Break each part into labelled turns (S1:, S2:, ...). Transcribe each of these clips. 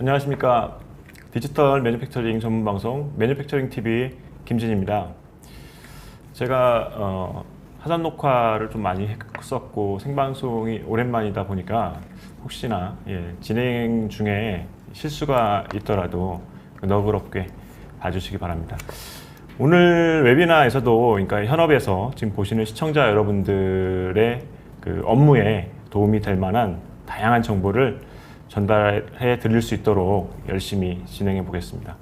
S1: 안녕하십니까. 디지털 매니팩처링 전문 방송 매니팩처링 TV 김진입니다. 제가 사전 녹화를 좀 많이 했었고 생방송이 오랜만이다 보니까 혹시나 진행 중에 실수가 있더라도 너그럽게 봐주시기 바랍니다. 오늘 웨비나에서도 그러니까 현업에서 지금 보시는 시청자 여러분들의 그 업무에 도움이 될 만한 다양한 정보를 전달해 드릴 수 있도록 열심히 진행해 보겠습니다.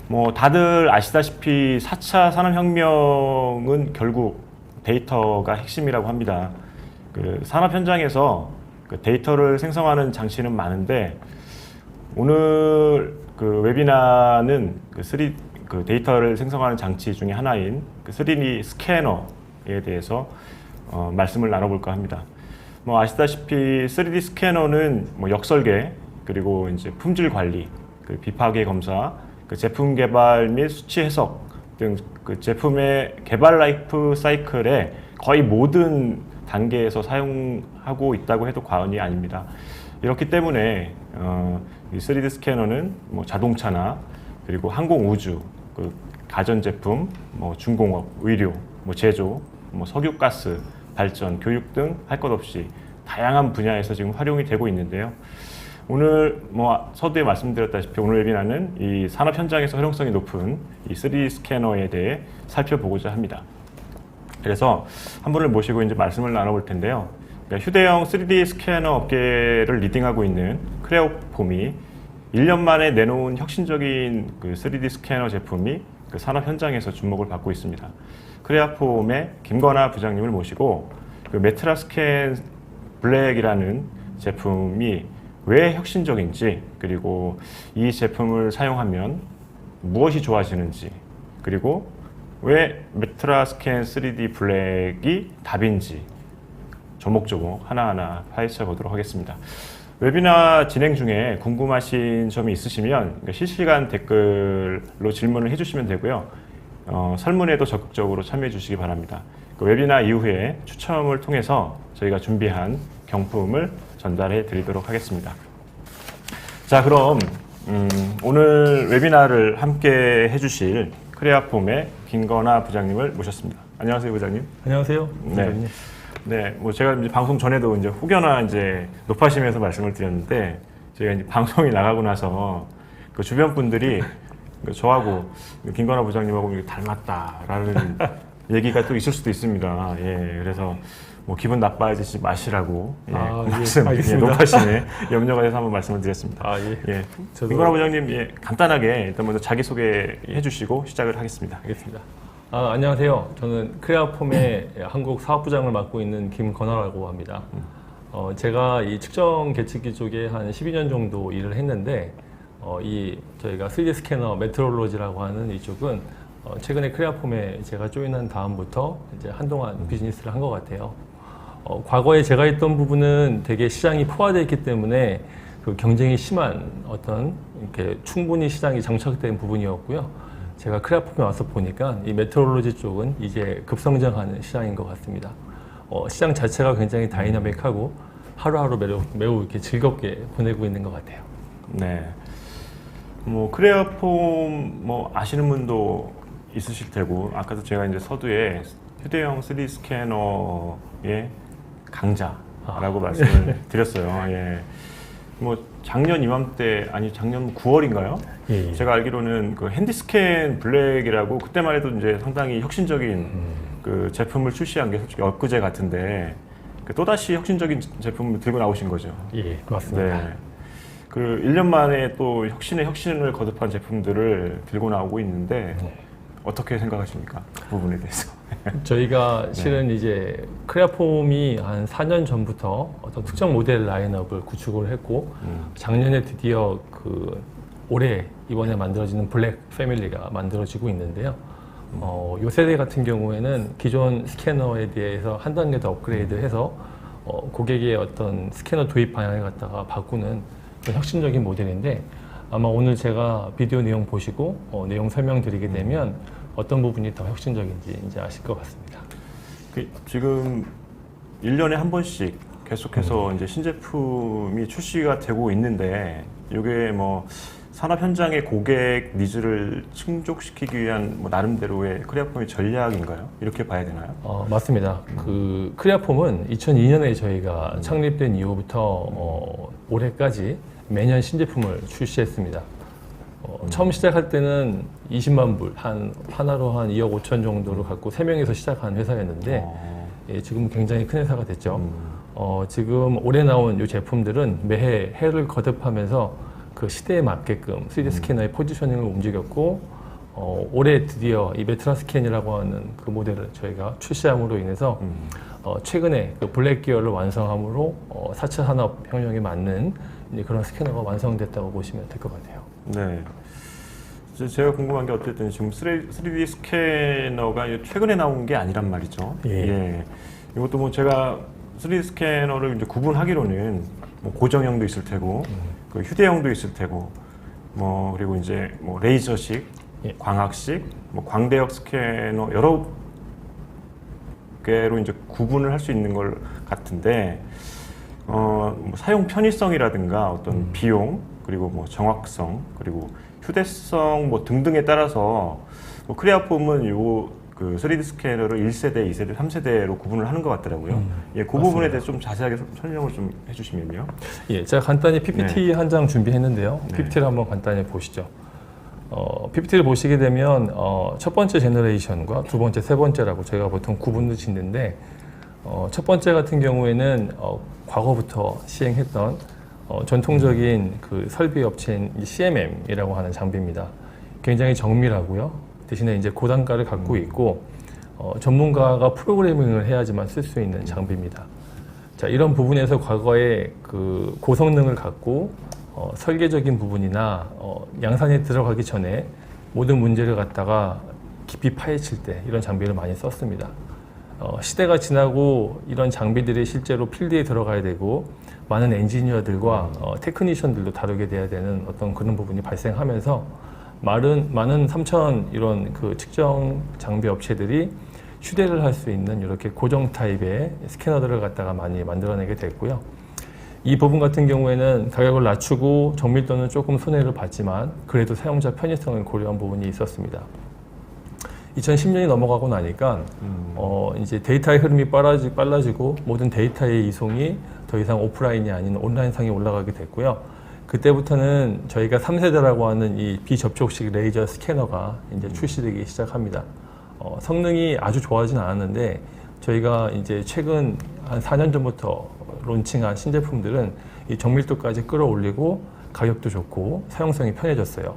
S1: 뭐 다들 아시다시피 4차 산업혁명은 결국 데이터가 핵심이라고 합니다. 그 산업 현장에서 그 데이터를 생성하는 장치는 많은데 오늘 그 웨비나는 그 데이터를 생성하는 장치 중에 하나인 그 3D 스캐너에 대해서 말씀을 나눠볼까 합니다. 뭐 아시다시피 3D 스캐너는 뭐 역설계 그리고 이제 품질 관리, 그 비파괴 검사, 그 제품 개발 및 수치 해석 등 그 제품의 개발 라이프 사이클의 거의 모든 단계에서 사용하고 있다고 해도 과언이 아닙니다. 이렇기 때문에 이 3D 스캐너는 뭐 자동차나 그리고 항공 우주, 그 가전제품, 뭐 중공업, 의료, 뭐 제조, 뭐 석유가스, 발전, 교육 등 할 것 없이 다양한 분야에서 지금 활용이 되고 있는데요. 오늘 뭐 서두에 말씀드렸다시피 오늘 웨비나는 이 산업 현장에서 활용성이 높은 이 3D 스캐너에 대해 살펴보고자 합니다. 그래서 한 분을 모시고 이제 말씀을 나눠볼 텐데요. 그러니까 휴대용 3D 스캐너 업계를 리딩하고 있는 크레오폼이 1년 만에 내놓은 혁신적인 그 3D 스캐너 제품이 그 산업 현장에서 주목을 받고 있습니다. 크레오폼의 김건아 부장님을 모시고 그 메트라 스캔 블랙이라는 제품이 왜 혁신적인지, 그리고 이 제품을 사용하면 무엇이 좋아지는지, 그리고 왜 메트라 스캔 3D 블랙이 답인지 조목조목 하나하나 파헤쳐 보도록 하겠습니다. 웨비나 진행 중에 궁금하신 점이 있으시면 실시간 댓글로 질문을 해주시면 되고요. 설문에도 적극적으로 참여해 주시기 바랍니다. 그 웨비나 이후에 추첨을 통해서 저희가 준비한 경품을 전달해 드리도록 하겠습니다. 자, 그럼 오늘 웨비나를 함께 해주실 크레아폼의 김건아 부장님을 모셨습니다. 안녕하세요, 부장님.
S2: 안녕하세요.
S1: 네, 뭐 제가 이제 방송 전에도 이제 혹여나 이제 높아시면서 말씀을 드렸는데 제가 이제 방송이 나가고 나서 그 주변 분들이 저하고 김건아 부장님하고 닮았다라는 얘기가 또 있을 수도 있습니다. 그래서 뭐 기분 나빠지지 마시라고 말씀 높아심에 염려가 돼서 한번 말씀을 드렸습니다. 김건아 부장님 간단하게 일단 먼저 자기 소개해 주시고 시작을 하겠습니다.
S2: 알겠습니다. 안녕하세요. 저는 크레아폼의 한국 사업부장을 맡고 있는 김건아라고 합니다. 제가 이 측정 계측기 쪽에 한 12년 정도 일을 했는데 저희가 3D 스캐너 메트롤로지라고 하는 이쪽은 최근에 크레아폼에 제가 조인한 다음부터 이제 한동안 비즈니스를 한 것 같아요. 과거에 제가 했던 부분은 되게 시장이 포화되어 있기 때문에 그 경쟁이 심한 어떤 이렇게 충분히 시장이 정착된 부분이었고요. 제가 크레아폼에 와서 보니까 이 메트롤로지 쪽은 이제 급성장하는 시장인 것 같습니다. 시장 자체가 굉장히 다이나믹하고 하루하루 매우 이렇게 즐겁게 보내고 있는 것 같아요.
S1: 네. 뭐 크레아폼 뭐 아시는 분도 있으실 테고 아까도 제가 이제 서두에 휴대용 3D 스캐너의 강자라고 말씀을 드렸어요. 뭐 작년 이맘때 작년 9월인가요? 제가 알기로는 그 핸디스캔 블랙이라고 그때만 해도 이제 상당히 혁신적인 그 제품을 출시한 게 솔직히 엊그제 같은데 또다시 혁신적인 제품을 들고 나오신 거죠.
S2: 맞습니다.
S1: 네. 그 1년 만에 또 혁신을 거듭한 제품들을 들고 나오고 있는데 어떻게 생각하십니까? 그 부분에 대해서.
S2: 저희가 실은 이제 크레아폼이 한 4년 전부터 어떤 특정 모델 라인업을 구축을 했고 작년에 드디어 올해 이번에 만들어지는 블랙 패밀리가 만들어지고 있는데요. 이 세대 같은 경우에는 기존 스캐너에 대해서 한 단계 더 업그레이드해서 고객의 어떤 스캐너 도입 방향을 갖다가 바꾸는 혁신적인 모델인데 아마 오늘 제가 비디오 내용 보시고 내용 설명드리게 되면 어떤 부분이 더 혁신적인지 이제 아실 것 같습니다.
S1: 지금 1년에 한 번씩 계속해서 이제 신제품이 출시가 되고 있는데 이게 뭐 산업 현장의 고객 니즈를 충족시키기 위한 뭐 나름대로의 크레아폼의 전략인가요? 이렇게 봐야 되나요?
S2: 맞습니다. 그 크레아폼은 2002년에 저희가 창립된 이후부터 올해까지 매년 신제품을 출시했습니다. 처음 시작할 때는 20만 불, 하나로 한 2억 5천 정도를 갖고 3명에서 시작한 회사였는데 예, 지금 굉장히 큰 회사가 됐죠. 지금 올해 나온 이 제품들은 매해 해를 거듭하면서 그 시대에 맞게끔 3D 스캐너의 포지셔닝을 움직였고 올해 드디어 이 메트라 스캔이라고 하는 그 모델을 저희가 출시함으로 인해서 최근에 그 블랙 기어를 완성함으로 4차 산업혁명에 맞는 이제 그런 스캐너가 완성됐다고 보시면 될 것 같아요.
S1: 네. 이제 제가 궁금한 게 어쨌든 지금 3D 스캐너가 최근에 나온 게 아니란 말이죠. 예. 이것도 뭐 제가 3D 스캐너를 이제 구분하기로는 뭐 고정형도 있을 테고, 그 휴대형도 있을 테고, 뭐 그리고 이제 뭐 레이저식, 광학식, 뭐 광대역 스캐너 여러 개로 이제 구분을 할 수 있는 걸 같은데, 뭐 사용 편의성이라든가 어떤 비용, 그리고 뭐 정확성, 그리고 휴대성 뭐 등등에 따라서 뭐 크레아폼은 그 3D 스캐너를 1세대, 2세대, 3세대로 구분을 하는 것 같더라고요. 예, 그 부분에 대해서 좀 자세하게 설명을 좀 해주시면요.
S2: 예, 제가 간단히 PPT 한 장 준비했는데요.
S1: 네.
S2: PPT를 한번 간단히 보시죠. PPT를 보시게 되면 첫 번째 제너레이션과 두 번째, 세 번째라고 저희가 보통 구분을 짓는데 첫 번째 같은 경우에는 과거부터 시행했던 전통적인 그 설비 업체인 CMM이라고 하는 장비입니다. 굉장히 정밀하고요. 대신에 이제 고단가를 갖고 있고 전문가가 프로그래밍을 해야지만 쓸 수 있는 장비입니다. 자, 이런 부분에서 과거에 그 고성능을 갖고 설계적인 부분이나 양산에 들어가기 전에 모든 문제를 갖다가 깊이 파헤칠 때 이런 장비를 많이 썼습니다. 시대가 지나고 이런 장비들이 실제로 필드에 들어가야 되고 많은 엔지니어들과 테크니션들도 다루게 돼야 되는 어떤 그런 부분이 발생하면서 많은 3천 이런 그 측정 장비 업체들이 휴대를 할 수 있는 이렇게 고정 타입의 스캐너들을 갖다가 많이 만들어내게 됐고요. 이 부분 같은 경우에는 가격을 낮추고 정밀도는 조금 손해를 봤지만 그래도 사용자 편의성을 고려한 부분이 있었습니다. 2010년이 넘어가고 나니까 이제 데이터의 흐름이 빨라지고 모든 데이터의 이송이 더 이상 오프라인이 아닌 온라인상에 올라가게 됐고요. 그때부터는 저희가 3세대라고 하는 이 비접촉식 레이저 스캐너가 이제 출시되기 시작합니다. 성능이 아주 좋아하진 않았는데 저희가 이제 최근 한 4년 전부터 론칭한 신제품들은 이 정밀도까지 끌어올리고 가격도 좋고 사용성이 편해졌어요.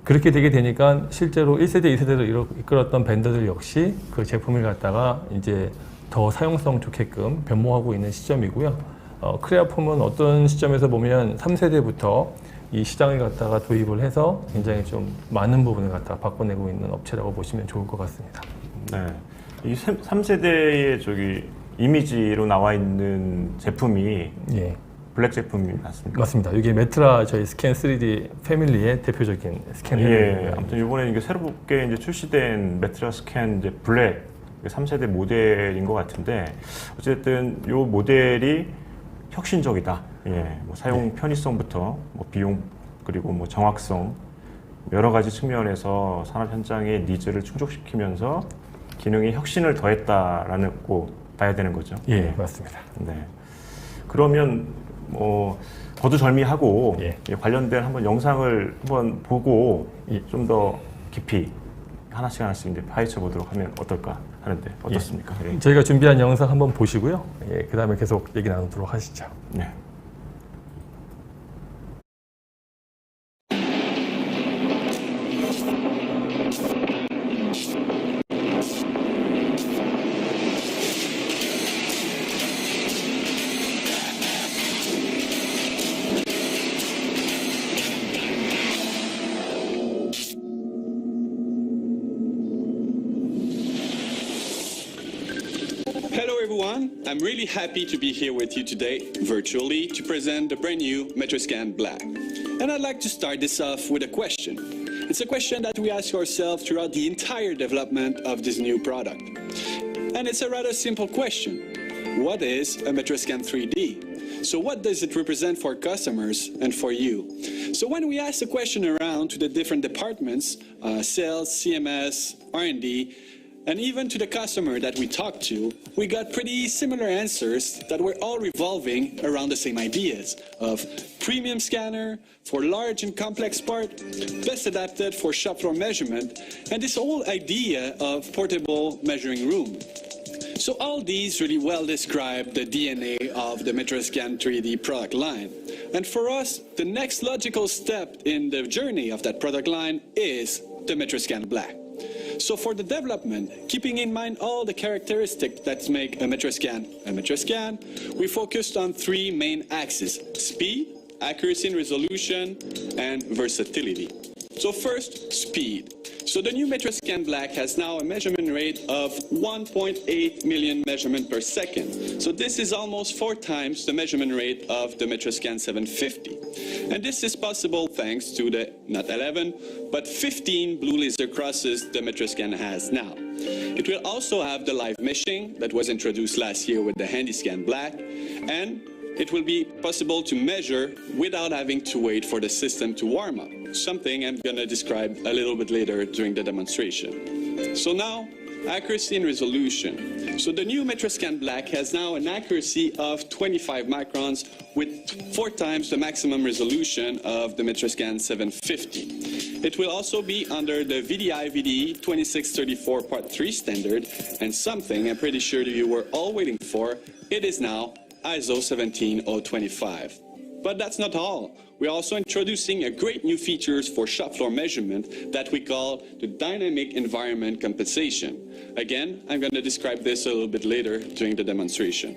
S2: 그렇게 되게 되니까 실제로 1세대, 2세대를 이끌었던 밴더들 역시 그 제품을 갖다가 이제 더 사용성 좋게끔 변모하고 있는 시점이고요. 크레아폼은 어떤 시점에서 보면 3세대부터 이 시장을 갖다가 도입을 해서 굉장히 좀 많은 부분을 갖다가 바꿔내고 있는 업체라고 보시면 좋을 것 같습니다.
S1: 네. 이 3세대의 저기 이미지로 나와 있는 제품이 블랙 제품이 맞습니까?
S2: 맞습니다. 이게 메트라 저희 스캔 3D 패밀리의 대표적인 스캔.
S1: 예. 아무튼 이번에 이게 새롭게 이제 출시된 메트라 스캔 이제 블랙 3세대 모델인 것 같은데 어쨌든 이 모델이 혁신적이다. 예. 뭐 사용 편의성부터 뭐 비용 그리고 뭐 정확성 여러 가지 측면에서 산업 현장의 니즈를 충족시키면서 기능이 혁신을 더했다라는 꼭 봐야 되는 거죠.
S2: 예, 맞습니다.
S1: 네. 그러면 뭐 거두절미하고 관련된 한번 영상을 한번 보고 좀 더 깊이 하나씩 이제 파헤쳐 보도록 하면 어떨까 하는데 어떻습니까? 예.
S2: 저희가 준비한 영상 한번 보시고요. 그 다음에 계속 얘기 나누도록 하시죠.
S1: 네.
S3: Hello everyone, I'm really happy to be here with you today, virtually, to present the brand new Metroscan Black. And I'd like to start this off with a question. It's a question that we ask ourselves throughout the entire development of this new product. And it's a rather simple question. what is a Metroscan 3D? So what does it represent for customers and for you? So when we asked the question around to the different departments, sales, CMS, R&D, and even to the customer that we talked to, we got pretty similar answers that were all revolving around the same ideas of premium scanner for large and complex part, best adapted for shop floor measurement, and this whole idea of portable measuring room. So all these really well describe the DNA of the Metroscan 3D product line. And for us, the next logical step in the journey of that product line is the Metroscan Black. So for the development, keeping in mind all the characteristics that make a Metroscan, we focused on three main axes: speed, accuracy and resolution, and versatility. So first, speed. So the new Metroscan Black has now a measurement rate of 1.8 million measurements per second. So this is almost 4 times the measurement rate of the Metroscan 750. And this is possible thanks to the not 11, but 15 blue laser crosses the Metroscan has now. It will also have the live meshing that was introduced last year with the HandyScan Black, and it will be possible to measure without having to wait for the system to warm up, something I'm going to describe a little bit later during the demonstration. So now, accuracy and resolution. So the new Metroscan Black has now an accuracy of 25 microns with 4 times the maximum resolution of the Metroscan 750. It will also be under the VDI VDE 2634 Part 3 standard, and something I'm pretty sure that you were all waiting for, it is now ISO 17025. But that's not all. We're also introducing a great new features for shop floor measurement that we call the dynamic environment compensation. Again, I'm going to describe this a little bit later during the demonstration.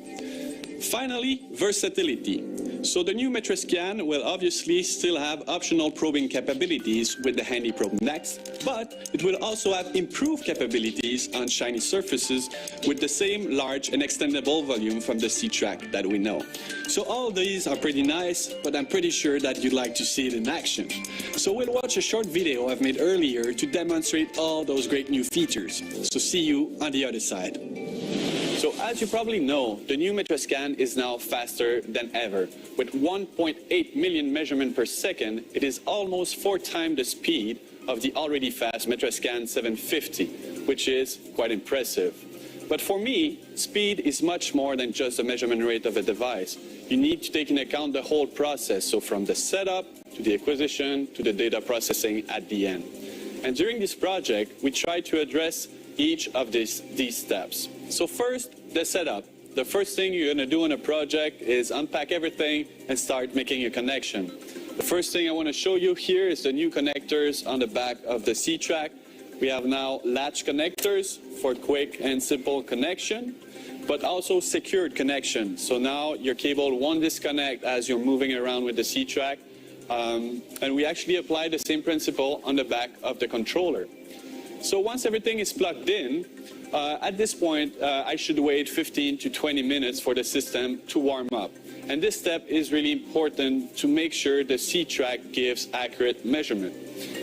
S3: Finally, versatility. So the new Metroscan will obviously still have optional probing capabilities with the HandyProbe Next, but it will also have improved capabilities on shiny surfaces with the same large and extendable volume from the C-Track that we know. So all these are pretty nice, but I'm pretty sure that you'd like to see it in action. So we'll watch a short video I've made earlier to demonstrate all those great new features. So see you on the other side. So as you probably know, the new Metroscan is now faster than ever. With 1.8 million measurements per second, it is almost 4 times the speed of the already fast Metroscan 750, which is quite impressive. But for me, speed is much more than just the measurement rate of a device. You need to take into account the whole process, so from the setup to the acquisition to the data processing at the end. And during this project, we try to address each of these steps. So first, the setup. The first thing you're going to do in a project is unpack everything and start making a connection. The first thing I want to show you here is the new connectors on the back of the C-Track. We have now latch connectors for quick and simple connection, but also secured connection. So now your cable won't disconnect as you're moving around with the C-Track. And we actually apply the same principle on the back of the controller. So once everything is plugged in, at this point, I should wait 15 to 20 minutes for the system to warm up. And this step is really important to make sure the C-Track gives accurate measurement.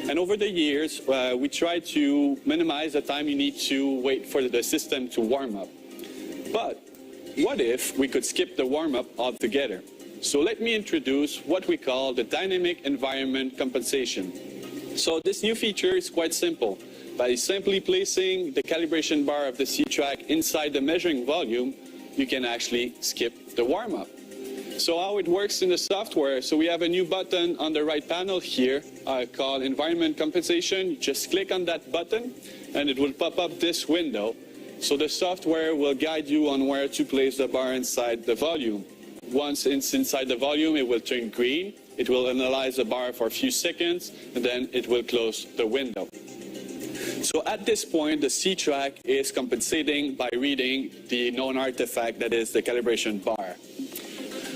S3: And over the years, we try to minimize the time you need to wait for the system to warm up. But what if we could skip the warm-up altogether? So let me introduce what we call the dynamic environment compensation. So this new feature is quite simple. By simply placing the calibration bar of the C-Track inside the measuring volume, you can actually skip the warm-up. So how it works in the software, so we have a new button on the right panel here called Environment Compensation. You just click on that button and it will pop up this window. So the software will guide you on where to place the bar inside the volume. Once it's inside the volume, it will turn green. It will analyze the bar for a few seconds and then it will close the window. So at this point, the C-Track is compensating by reading the known artifact that is the calibration bar.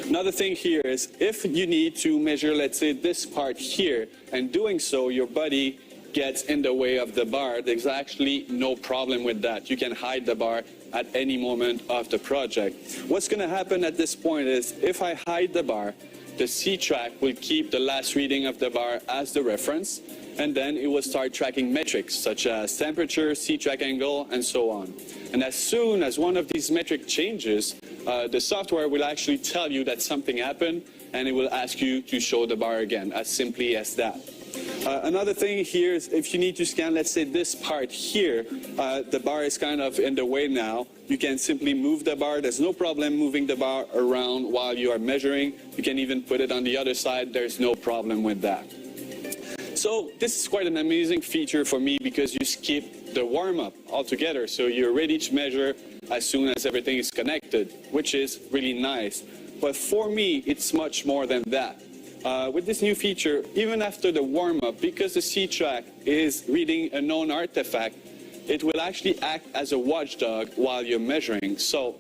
S3: Another thing here is if you need to measure, let's say, this part here, and doing so, your buddy gets in the way of the bar, there's actually no problem with that. You can hide the bar at any moment of the project. What's going to happen at this point is if I hide the bar, the C-Track will keep the last reading of the bar as the reference, and then it will start tracking metrics such as temperature, C-Track angle, and so on. And as soon as one of these metrics changes, the software will actually tell you that something happened, and it will ask you to show the bar again, as simply as that. Another thing here is if you need to scan, let's say this part here, the bar is kind of in the way now. You can simply move the bar. There's no problem moving the bar around while you are measuring. You can even put it on the other side. There's no problem with that. So this is quite an amazing feature for me because you skip the warm-up altogether. So you're ready to measure as soon as everything is connected, which is really nice. But for me, it's much more than that. With this new feature, even after the warm-up, because the C-Track is reading a known artifact, it will actually act as a watchdog while you're measuring. So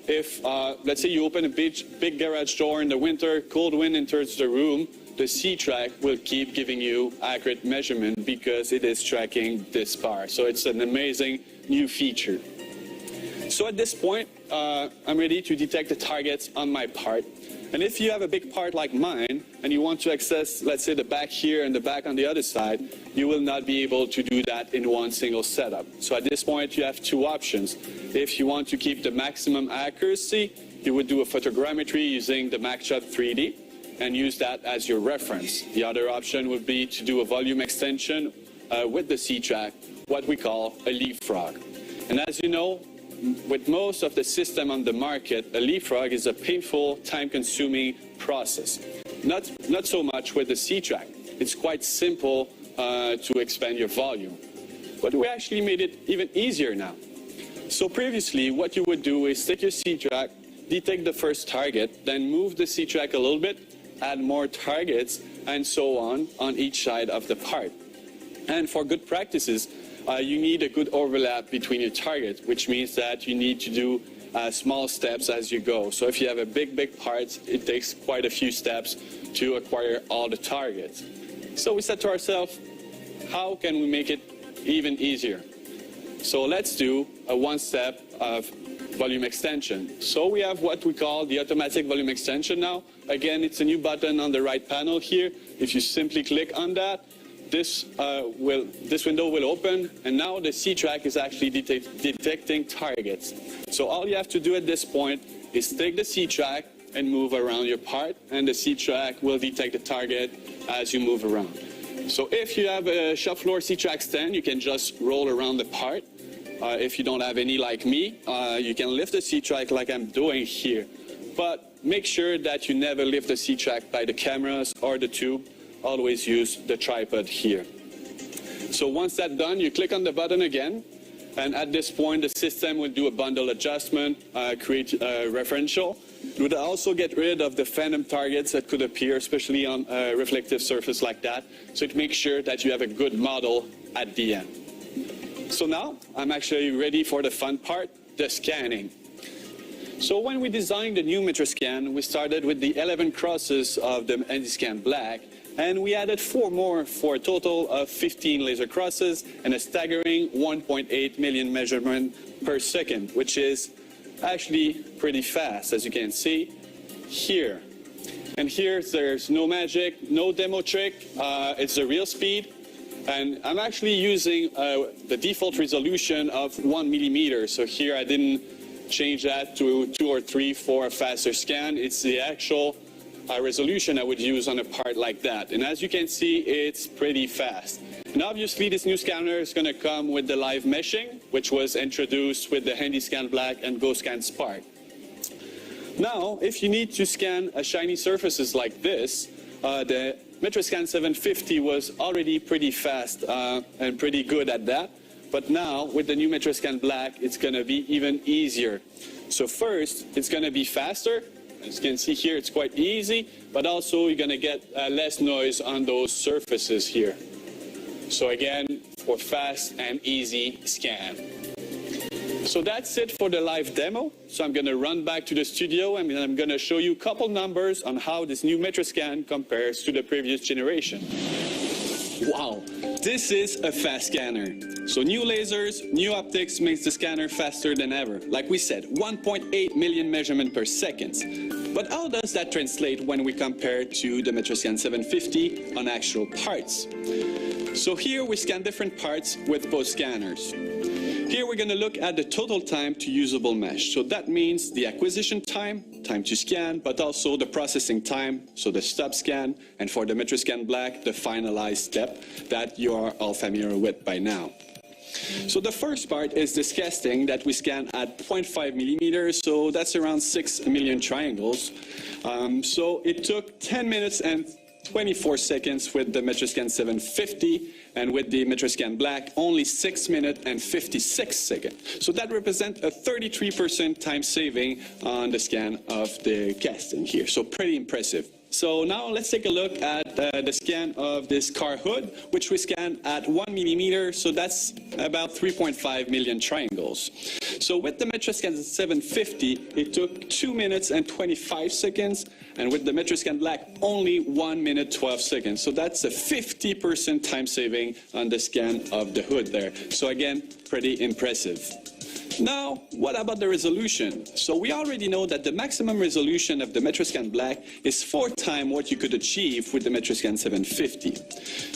S3: if, let's say you open a big garage door in the winter, cold wind enters the room, the C-Track will keep giving you accurate measurement because it is tracking this bar. So it's an amazing new feature. So at this point, I'm ready to detect the targets on my part. And if you have a big part like mine, and you want to access, let's say, the back here and the back on the other side, you will not be able to do that in one single setup. So at this point, you have two options. If you want to keep the maximum accuracy, you would do a photogrammetry using the MaxShot 3D and use that as your reference. The other option would be to do a volume extension with the C-Track, what we call a leapfrog. And as you know, with most of the system on the market, a leapfrog is a painful, time-consuming process. Not so much with the C-Track. It's quite simple to expand your volume. But we actually made it even easier now. So previously, what you would do is take your C-Track, detect the first target, then move the C-Track a little bit, add more targets, and so on each side of the part. And for good practices, you need a good overlap between your targets, which means that you need to do small steps as you go. So if you have a big part, it takes quite a few steps to acquire all the targets. So we said to ourselves, how can we make it even easier? So let's do a one step of volume extension. So we have what we call the automatic volume extension now. Again, it's a new button on the right panel here. If you simply click on that, this window will open, and now the C-Track is actually detecting targets. So all you have to do at this point is take the C-Track and move around your part, and the C-Track will detect the target as you move around. So if you have a shop floor C-Track stand, you can just roll around the part. If you don't have any like me, you can lift the C-Track like I'm doing here. But make sure that you never lift the C-Track by the cameras or the tube. Always use the tripod here. So once that's done, you click on the button again, and at this point the system will do a bundle adjustment, create a referential. It would also get rid of the phantom targets that could appear, especially on a reflective surface like that, so it makes sure that you have a good model at the end. So now I'm actually ready for the fun part, the scanning. So when we designed the new Metroscan, we started with the 11 crosses of the HandyScan Black, and we added 4 more for a total of 15 laser crosses and a staggering 1.8 million measurements per second, which is actually pretty fast, as you can see here. And here there's no magic, no demo trick, it's the real speed. And I'm actually using the default resolution of 1 millimeter. So here I didn't change that to 2 or 3 for a faster scan. It's the actual resolution I would use on a part like that. And as you can see, it's pretty fast. And obviously this new scanner is going to come with the live meshing, which was introduced with the HandyScan Black and GoScan Spark. Now, if you need to scan shiny surfaces like this, the Metroscan 750 was already pretty fast and pretty good at that. But now, with the new Metroscan Black, it's going to be even easier. So first, it's going to be faster. As you can see here, it's quite easy, but also you're going to get less noise on those surfaces here. So again, for fast and easy scan. So that's it for the live demo. So I'm going to run back to the studio and I'm going to show you a couple numbers on how this new Metroscan compares to the previous generation. Wow, this is a fast scanner. So new lasers, new optics makes the scanner faster than ever. Like we said, 1.8 million measurements per second. But how does that translate when we compare to the Metroscan 750 on actual parts? So here we scan different parts with both scanners. Here we're going to look at the total time to usable mesh. So that means the acquisition time, time to scan, but also the processing time, so the stop scan, and for the Metroscan Black, the finalized step that you are all familiar with by now. So the first part is this casting that we scan at 0.5 millimeters, so that's around 6 million triangles. So it took 10 minutes and 24 seconds with the Metroscan 750, and with the Metroscan Black, only 6 minutes and 56 seconds. So that represents a 33% time saving on the scan of the casting here. So pretty impressive. So now let's take a look at the scan of this car hood, which we scanned at 1 millimeter, so that's about 3.5 million triangles. So with the Metroscan 750, it took 2 minutes and 25 seconds, and with the Metroscan Black, only 1 minute 12 seconds. So that's a 50% time saving on the scan of the hood there. So again, pretty impressive. Now, what about the resolution? So we already know that the maximum resolution of the Metroscan Black is 4 times what you could achieve with the Metroscan 750.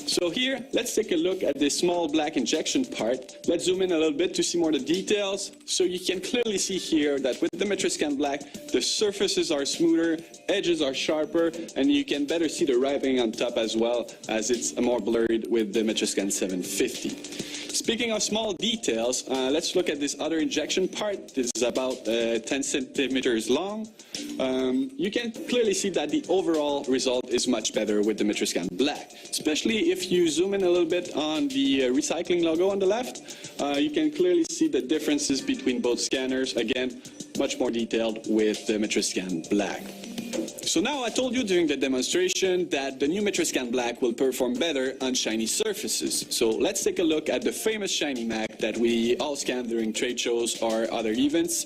S3: So here, let's take a look at this small black injection part. Let's zoom in a little bit to see more of the details. So you can clearly see here that with the Metroscan Black, the surfaces are smoother, edges are sharper, and you can better see the writing on top as well, as it's more blurred with the Metroscan 750. Speaking of small details, let's look at this other injection part. This is about 10 centimeters long. You can clearly see that the overall result is much better with the Metroscan Black. Especially if you zoom in a little bit on the recycling logo on the left, you can clearly see the differences between both scanners. Again, much more detailed with the Metroscan Black. So now I told you during the demonstration that the new Metroscan Black will perform better on shiny surfaces. So let's take a look at the famous shiny Mac that we all scan during trade shows or other events.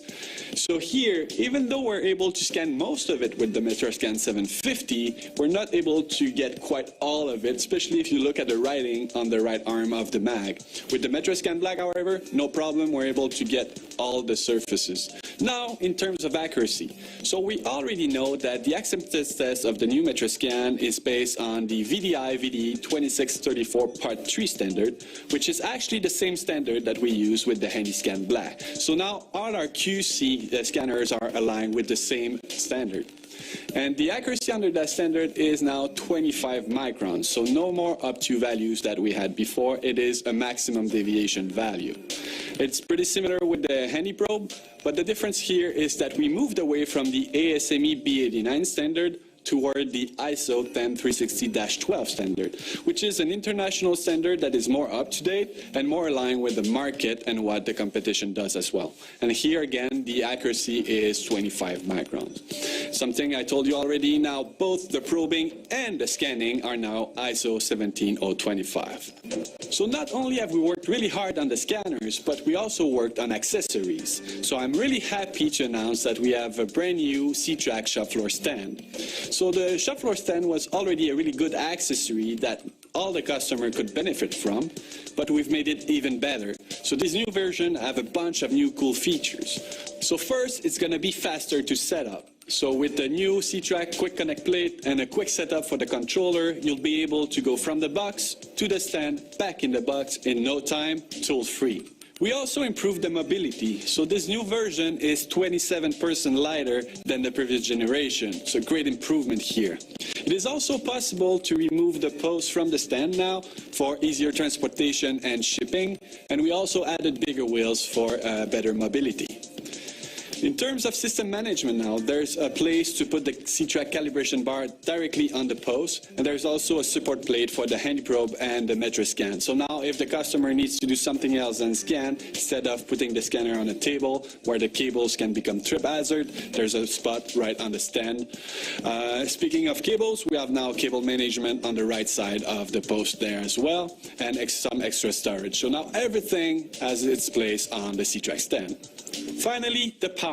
S3: So here, even though we're able to scan most of it with the Metroscan 750, we're not able to get quite all of it, especially if you look at the writing on the right arm of the mag. With the Metroscan Black, however, no problem, we're able to get all the surfaces. Now, in terms of accuracy, so we already know that the acceptance test of the new Metroscan is based on the VDI VDE 2634 Part 3 standard, which is actually the same standard that we use with the HandyScan Black. So now all our QC scanners are aligned with the same standard. And the accuracy under that standard is now 25 microns, so no more up to values that we had before. It is a maximum deviation value. It's pretty similar with the Handy Probe, but the difference here is that we moved away from the ASME B89 standard toward the ISO 10360-12 standard, which is an international standard that is more up-to-date and more aligned with the market and what the competition does as well. And here again, the accuracy is 25 microns. Something I told you already, now both the probing and the scanning are now ISO 17025. So not only have we worked really hard on the scanners, but we also worked on accessories. So I'm really happy to announce that we have a brand new C-Track shop floor stand. So the shop floor stand was already a really good accessory that all the customer could benefit from, but we've made it even better. So this new version have a bunch of new cool features. So first, it's going to be faster to set up. So with the new C-Track Quick Connect plate and a quick setup for the controller, you'll be able to go from the box to the stand, back in the box in no time, tool-free. We also improved the mobility, so this new version is 27% lighter than the previous generation, so great improvement here. It is also possible to remove the post from the stand now for easier transportation and shipping, and we also added bigger wheels for better mobility. In terms of system management now, there's a place to put the C-Track calibration bar directly on the post, and there's also a support plate for the Handy Probe and the Metroscan. So now if the customer needs to do something else than scan, instead of putting the scanner on a table where the cables can become trip hazard, there's a spot right on the stand. Speaking of cables, we have now cable management on the right side of the post there as well, and some extra storage. So now everything has its place on the C-Track stand. Finally, the power.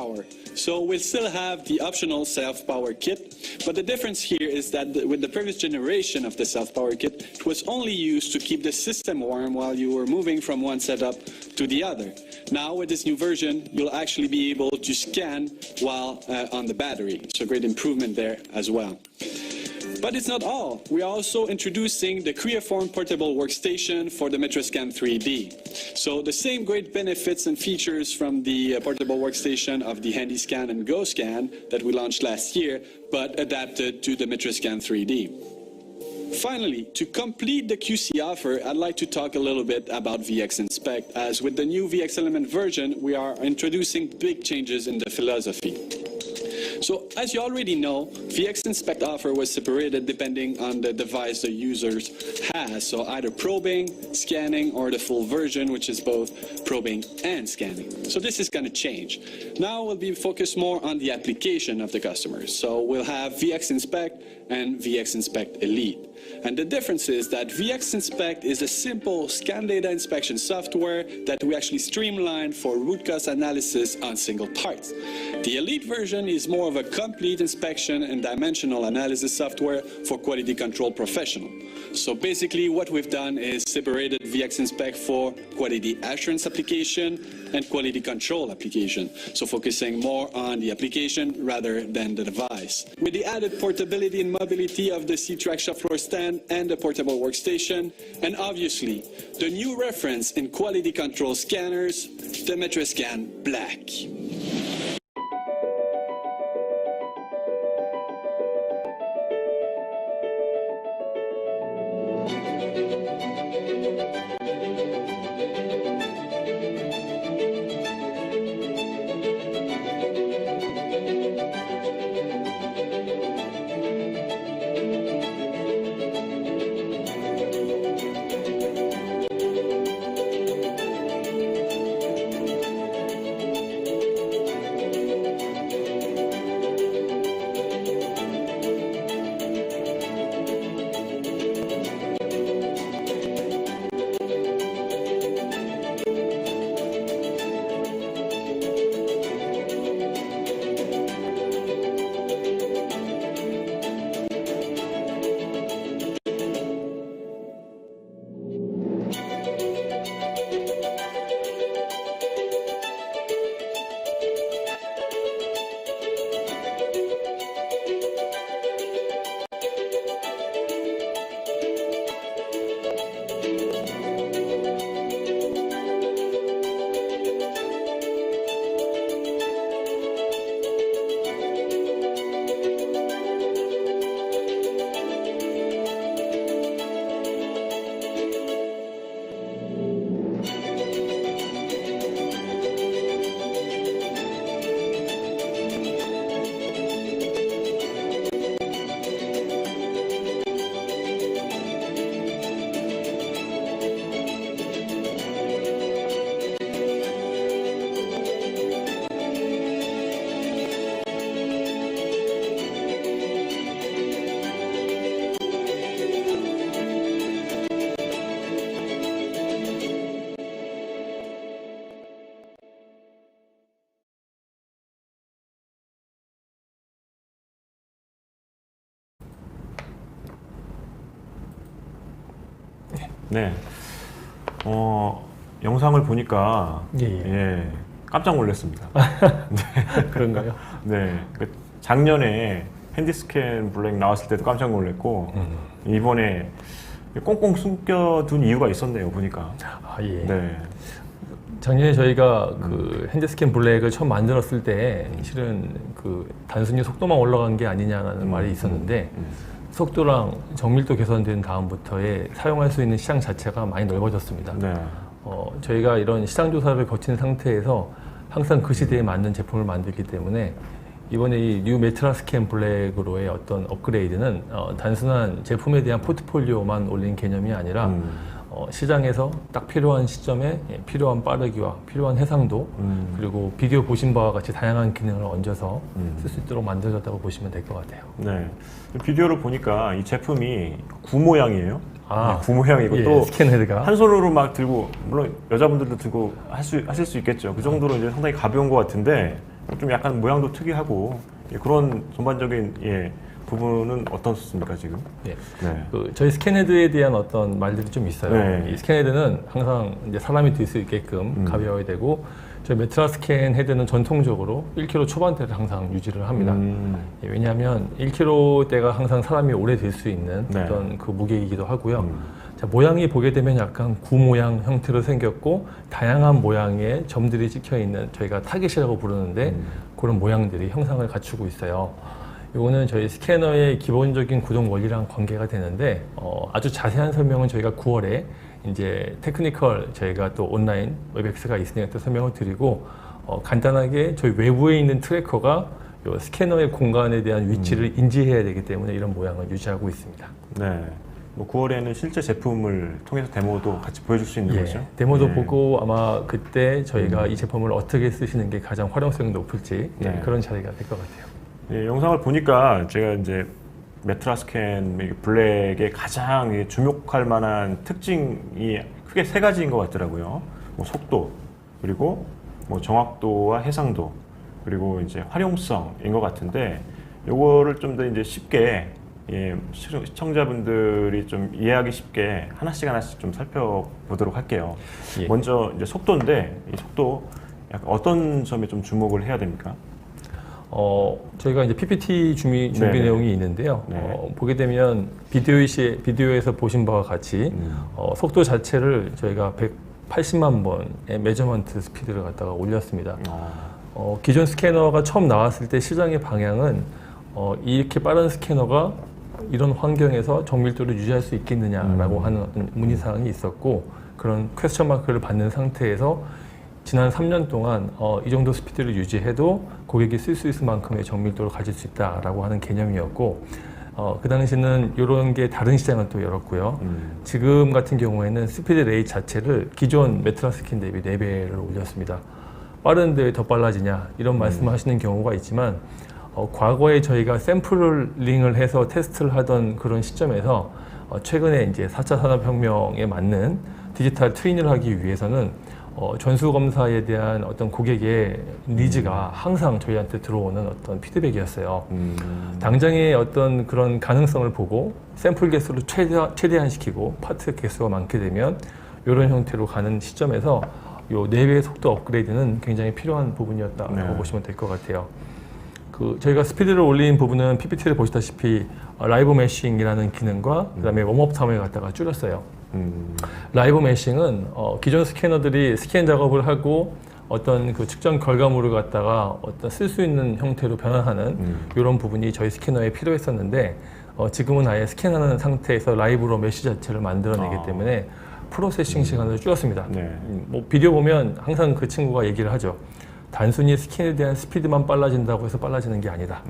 S3: So we'll still have the optional self-power kit, but the difference here is that with the previous generation of the self-power kit, it was only used to keep the system warm while you were moving from one setup to the other. Now with this new version, you'll actually be able to scan while on the battery, so great improvement there as well. But it's not all. We are also introducing the Creaform Portable Workstation for the Metroscan 3D. So the same great benefits and features from the portable workstation of the HandyScan and GoScan that we launched last year, but adapted to the Metroscan 3D. Finally, to complete the QC offer, I'd like to talk a little bit about VX Inspect, as with the new VX Element version, we are introducing big changes in the philosophy. So, as you already know, VX Inspect offer was separated depending on the device the users has, so either probing, scanning, or the full version, which is both probing and scanning. So this is going to change. Now we'll be focused more on the application of the customers. So we'll have VX Inspect and VX Inspect Elite. And the difference is that VX Inspect is a simple scan data inspection software that we actually streamline for root cause analysis on single parts. The Elite version is more of a complete inspection and dimensional analysis software for quality control professional. So basically what we've done is separated VX Inspect for quality assurance application and quality control application. So focusing more on the application rather than the device. With the added portability and mobility of the C-Track shop floor stand and the portable workstation, and obviously the new reference in quality control scanners, the Metroscan Black.
S1: 네. 영상을 보니까 예, 깜짝 놀랐습니다.
S2: 그런가요?
S1: 네. 작년에 핸디스캔 블랙 나왔을 때도 깜짝 놀랐고 이번에 꽁꽁 숨겨둔 이유가 있었네요, 보니까.
S2: 아, 예.
S1: 네.
S2: 작년에 저희가 그 핸드스캔 블랙을 처음 만들었을 때 실은 그 단순히 속도만 올라간 게 아니냐는 말이 있었는데 속도랑 정밀도 개선된 다음부터의 사용할 수 있는 시장 자체가 많이 넓어졌습니다.
S1: 네.
S2: 저희가 이런 시장 조사를 거친 상태에서 항상 그 시대에 맞는 제품을 만들기 때문에 이번에 이 뉴 메트라스캔 블랙으로의 어떤 업그레이드는 단순한 제품에 대한 포트폴리오만 올린 개념이 아니라 시장에서 딱 필요한 시점에 필요한 빠르기와 필요한 해상도 그리고 비디오 보신 바와 같이 다양한 기능을 얹어서 쓸 수 있도록 만들어졌다고 보시면 될 것 같아요.
S1: 네. 비디오를 보니까 이 제품이 구 모양이에요.
S2: 아,
S1: 네, 구 모양이고
S2: 예,
S1: 또
S2: 스캔헤드가
S1: 한 손으로 막 들고, 물론 여자분들도 들고 하실 수 있겠죠. 그 정도로 이제 상당히 가벼운 것 같은데 좀 약간 모양도 특이하고 그런 전반적인 부분은 어떻습니까 지금?
S2: 예.
S1: 네.
S2: 저희 스캔헤드에 대한 어떤 말들이 좀 있어요.
S1: 네.
S2: 이 스캔헤드는 항상 이제 사람이 들 수 있게끔 가벼워야 되고, 저희 메트라 스캔 헤드는 전통적으로 1kg 초반대를 항상 유지를 합니다. 예, 왜냐하면 1kg대가 항상 사람이 오래 들 수 있는
S1: 네.
S2: 어떤 그 무게이기도 하고요. 자, 모양이 보게 되면 약간 구 모양 형태로 생겼고 다양한 모양의 점들이 찍혀 있는, 저희가 타깃이라고 부르는데 그런 모양들이 형상을 갖추고 있어요. 이거는 저희 스캐너의 기본적인 구동 원리랑 관계가 되는데, 아주 자세한 설명은 저희가 9월에 이제 테크니컬, 저희가 또 온라인 웹엑스가 있으니까 또 설명을 드리고, 간단하게 저희 외부에 있는 트래커가 요 스캐너의 공간에 대한 위치를 인지해야 되기 때문에 이런 모양을 유지하고 있습니다.
S1: 네. 뭐 9월에는 실제 제품을 통해서 데모도 같이 보여줄 수 있는 거죠?
S2: 데모도
S1: 예.
S2: 보고 아마 그때 저희가 이 제품을 어떻게 쓰시는 게 가장 활용성이 높을지
S1: 네.
S2: 그런 자리가 될 것 같아요.
S1: 예, 영상을 보니까 제가 이제 메트라 스캔 블랙의 가장 이게 주목할 만한 특징이 크게 세 가지인 것 같더라고요. 뭐 속도, 그리고 뭐 정확도와 해상도, 그리고 이제 활용성인 것 같은데, 요거를 좀 더 이제 쉽게, 예, 시청자분들이 좀 이해하기 쉽게 하나씩 좀 살펴보도록 할게요.
S2: 예.
S1: 먼저 이제 속도인데, 이 속도 약간 어떤 점에 좀 주목을 해야 됩니까?
S2: 저희가 이제 PPT 준비
S1: 네네.
S2: 내용이 있는데요.
S1: 네.
S2: 보게 되면 비디오에서 보신 바와 같이 속도 자체를 저희가 180만 번의 메저먼트 스피드를 갖다가 올렸습니다. 기존 스캐너가 처음 나왔을 때 시장의 방향은 이렇게 빠른 스캐너가 이런 환경에서 정밀도를 유지할 수 있겠느냐라고 하는 어떤 문의사항이 있었고, 그런 퀘스천 마크를 받는 상태에서 지난 3년 동안 이 정도 스피드를 유지해도 고객이 쓸 수 있을 만큼의 정밀도를 가질 수 있다라고 하는 개념이었고, 그 당시는 이런 게 다른 시장을 또 열었고요. 지금 같은 경우에는 스피드 레이트 자체를 기존 메트라 스킨 대비 4배를 올렸습니다. 빠른데 왜 더 빨라지냐 이런 말씀을 하시는 경우가 있지만, 과거에 저희가 샘플링을 해서 테스트를 하던 그런 시점에서 최근에 이제 4차 산업혁명에 맞는 디지털 트윈을 하기 위해서는 전수 검사에 대한 어떤 고객의 니즈가 항상 저희한테 들어오는 어떤 피드백이었어요. 당장의 어떤 그런 가능성을 보고 샘플 개수를 최대한 시키고 파트 개수가 많게 되면 이런 형태로 가는 시점에서 요 내외 속도 업그레이드는 굉장히 필요한 부분이었다고
S1: 네.
S2: 보시면 될 것 같아요. 저희가 스피드를 올린 부분은 PPT를 보시다시피 라이브 매싱이라는 기능과 그다음에 웜업 타임을 갖다가 줄였어요. 라이브 매싱은 기존 스캐너들이 스캔 작업을 하고 어떤 그 측정 결과물을 갖다가 어떤 쓸 수 있는 형태로 변환하는 이런 부분이 저희 스캐너에 필요했었는데, 지금은 아예 스캔하는 상태에서 라이브로 메시 자체를 만들어내기 때문에 프로세싱 시간을 줄였습니다.
S1: 네.
S2: 뭐 비디오 보면 항상 그 친구가 얘기를 하죠. 단순히 스캔에 대한 스피드만 빨라진다고 해서 빨라지는 게 아니다.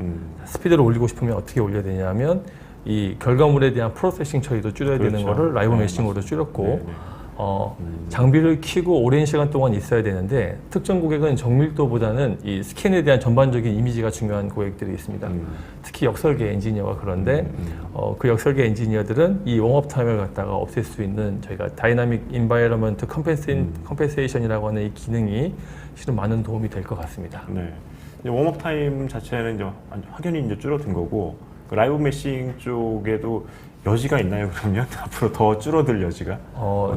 S2: 스피드를 올리고 싶으면 어떻게 올려야 되냐면 이 결과물에 대한 프로세싱 처리도 줄여야 되는
S1: 그렇죠.
S2: 거를 라이브
S1: 네,
S2: 매싱으로
S1: 맞습니다.
S2: 줄였고,
S1: 네, 네.
S2: 장비를 켜고 오랜 시간 동안 있어야 되는데, 특정 고객은 정밀도보다는 이 스캔에 대한 전반적인 이미지가 중요한 고객들이 있습니다. 특히 역설계 엔지니어가 그런데 그 역설계 엔지니어들은 이 웜업 타임을 갖다가 없앨 수 있는 저희가 다이나믹 인바이러먼트 컴펜세이션이라고 하는 이 기능이 실은 많은 도움이 될 것 같습니다.
S1: 네. 이제 웜업 타임 자체는 이제 확연히 이제 줄어든 거고, 그 라이브 매싱 쪽에도 여지가 있나요? 그러면 앞으로 더 줄어들 여지가?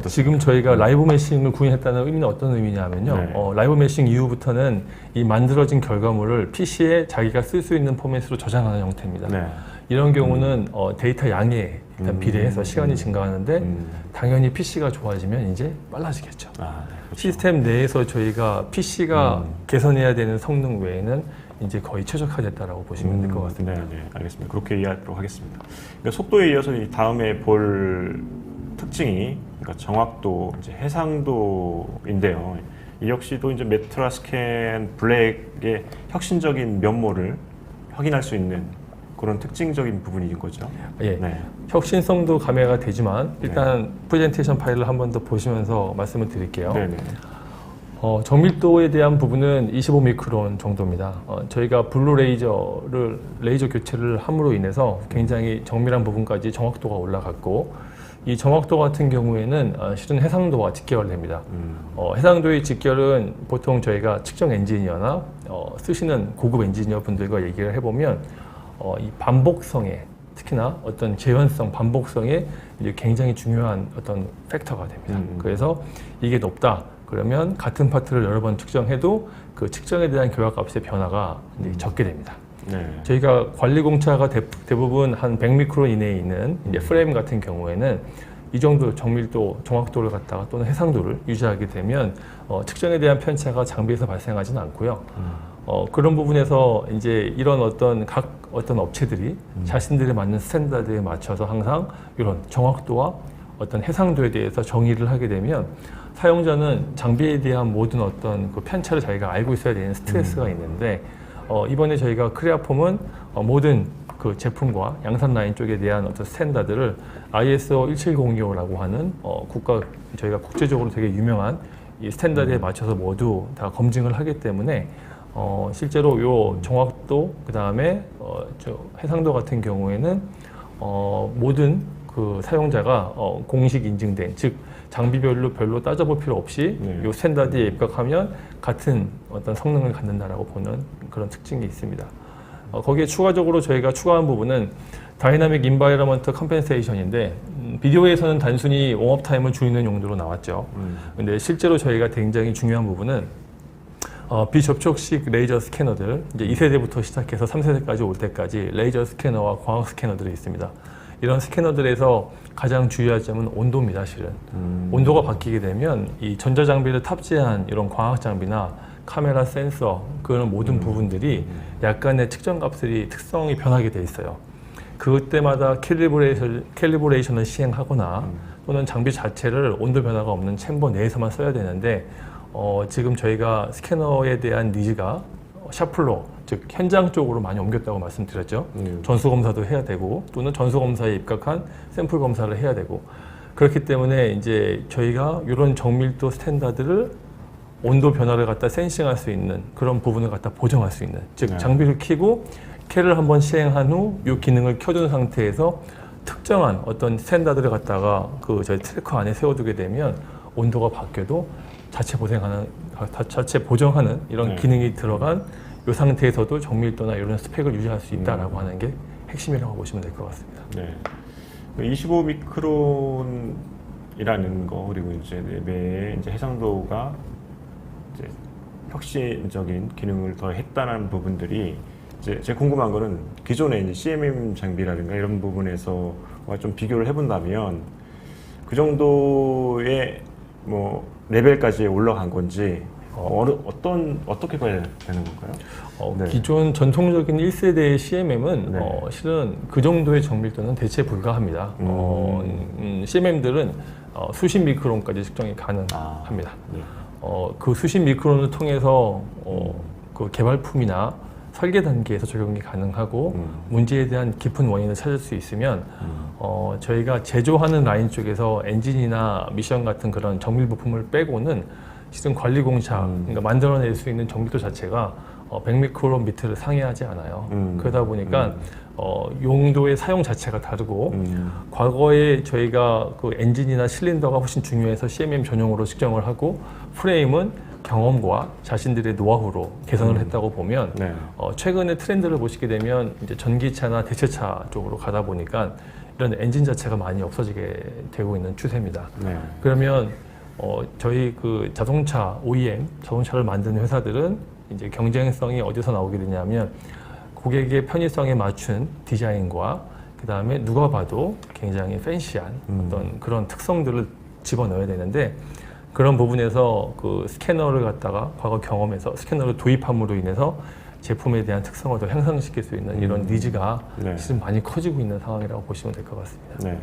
S2: 지금 저희가 라이브 매싱을 구현했다는 의미는 어떤 의미냐면요.
S1: 네.
S2: 라이브 매싱 이후부터는 이 만들어진 결과물을 PC에 자기가 쓸 수 있는 포맷으로 저장하는 형태입니다.
S1: 네.
S2: 이런 경우는 데이터 양에 일단 비례해서 시간이 증가하는데, 당연히 PC가 좋아지면 이제 빨라지겠죠.
S1: 네, 그렇죠.
S2: 시스템 내에서 저희가 PC가 개선해야 되는 성능 외에는 이제 거의 최적화됐다라고 보시면 될 것 같습니다.
S1: 네, 네, 알겠습니다. 그렇게 이해하도록 하겠습니다. 그러니까 속도에 이어서 이 다음에 볼 특징이 그러니까 정확도, 이제 해상도인데요. 이 역시도 이제 메트라 스캔 블랙의 혁신적인 면모를 확인할 수 있는 그런 특징적인 부분인 거죠.
S2: 예.
S1: 네.
S2: 혁신성도 감해가 되지만 일단 프레젠테이션 파일을 한 번 더 보시면서 말씀을 드릴게요.
S1: 네, 네.
S2: 정밀도에 대한 부분은 25미크론 정도입니다. 저희가 블루 레이저를 레이저 교체를 함으로 인해서 굉장히 정밀한 부분까지 정확도가 올라갔고, 이 정확도 같은 경우에는 실은 해상도와 직결됩니다. 해상도의 직결은 보통 저희가 측정 엔지니어나 쓰시는 고급 엔지니어 분들과 얘기를 해보면 이 반복성에 특히나 어떤 재현성, 반복성에 이제 굉장히 중요한 어떤 팩터가 됩니다. 그래서 이게 높다. 그러면 같은 파트를 여러 번 측정해도 그 측정에 대한 교합값의 변화가 이제 적게 됩니다.
S1: 네.
S2: 저희가 관리 공차가 대부분 한 100미크론 이내에 있는 이제 프레임 같은 경우에는 이 정도 정밀도, 정확도를 갖다가 또는 해상도를 유지하게 되면 측정에 대한 편차가 장비에서 발생하지는 않고요. 그런 부분에서 이제 이런 어떤 어떤 업체들이 자신들에 맞는 스탠다드에 맞춰서 항상 이런 정확도와 어떤 해상도에 대해서 정의를 하게 되면 사용자는 장비에 대한 모든 어떤 그 편차를 자기가 알고 있어야 되는 스트레스가 있는데 이번에 저희가 크레아폼은 모든 그 제품과 양산 라인 쪽에 대한 어떤 스탠다드를 ISO 17025라고 하는 저희가 국제적으로 되게 유명한 이 스탠다드에 맞춰서 모두 다 검증을 하기 때문에 실제로 요 정확도 그 다음에 해상도 같은 경우에는 모든 그 사용자가 공식 인증된 즉 장비별로 별로 따져볼 필요 없이 요 스탠다드에 입각하면 같은 어떤 성능을 갖는다라고 보는 그런 특징이 있습니다. 거기에 추가적으로 저희가 추가한 부분은 다이나믹 인바이러먼트 컴펜세이션인데 비디오에서는 단순히 웜업 타임을 줄이는 용도로 나왔죠. 근데 실제로 저희가 굉장히 중요한 부분은 비접촉식 레이저 스캐너들 이제 2세대부터 시작해서 3세대까지 올 때까지 레이저 스캐너와 광학 스캐너들이 있습니다. 이런 스캐너들에서 가장 주의할 점은 온도입니다, 실은. 온도가 바뀌게 되면 이 전자장비를 탑재한 이런 광학 장비나 카메라, 센서, 그런 모든 부분들이 약간의 측정 값들이 특성이 변하게 돼 있어요. 그때마다 캘리브레이션을 시행하거나 또는 장비 자체를 온도 변화가 없는 챔버 내에서만 써야 되는데 지금 저희가 스캐너에 대한 니즈가 샤플로, 즉 현장 쪽으로 많이 옮겼다고 말씀드렸죠. 전수검사도 해야 되고 또는 전수검사에 입각한 샘플 검사를 해야 되고 그렇기 때문에 이제 저희가 이런 정밀도 스탠다드를 온도 변화를 갖다 센싱할 수 있는 그런 부분을 갖다 보정할 수 있는 즉 장비를 켜고 캘을 한번 시행한 후 이 기능을 켜둔 상태에서 특정한 어떤 스탠다드를 갖다가 그 저희 트래커 안에 세워두게 되면 온도가 바뀌어도 자체 보정하는 이런 기능이 들어간 이 상태에서도 정밀도나 이런 스펙을 유지할 수 있다라고 하는 게 핵심이라고 보시면 될 것 같습니다.
S1: 네. 25미크론이라는 거 그리고 이제 내부의 이제 해상도가 이제 혁신적인 기능을 더했다는 부분들이 이제 제가 궁금한 거는 기존의 이제 CMM 장비라든가 이런 부분에서 좀 비교를 해본다면 그 정도의 뭐 레벨까지 올라간 건지 어떻게 봐야 되는 건가요? 네.
S2: 기존 전통적인 1세대의 CMM은
S1: 네.
S2: 실은 그 정도의 정밀도는 대체 불가합니다. CMM들은 수십 미크론까지 측정이 가능합니다.
S1: 네.
S2: 그 수십 미크론을 통해서 그 개발품이나 설계 단계에서 적용이 가능하고 문제에 대한 깊은 원인을 찾을 수 있으면 저희가 제조하는 라인 쪽에서 엔진이나 미션 같은 그런 정밀 부품을 빼고는 실은 관리 공차, 그러니까 만들어낼 수 있는 정밀도 자체가 100미크론 밑을 상회하지 않아요. 그러다 보니까 용도의 사용 자체가 다르고 과거에 저희가 그 엔진이나 실린더가 훨씬 중요해서 CMM 전용으로 측정을 하고 프레임은 경험과 자신들의 노하우로 개선을 했다고 보면 최근의 트렌드를 보시게 되면 이제 전기차나 대체차 쪽으로 가다 보니까 이런 엔진 자체가 많이 없어지게 되고 있는 추세입니다. 그러면 저희 그 자동차 OEM, 자동차를 만드는 회사들은 이제 경쟁성이 어디서 나오게 되냐면 고객의 편의성에 맞춘 디자인과 그 다음에 누가 봐도 굉장히 팬시한 어떤 그런 특성들을 집어넣어야 되는데 그런 부분에서 그 스캐너를 갖다가 과거 경험에서 스캐너를 도입함으로 인해서 제품에 대한 특성을 더 향상시킬 수 있는 이런 니즈가 지금 많이 커지고 있는 상황이라고 보시면 될 것 같습니다.
S1: 네.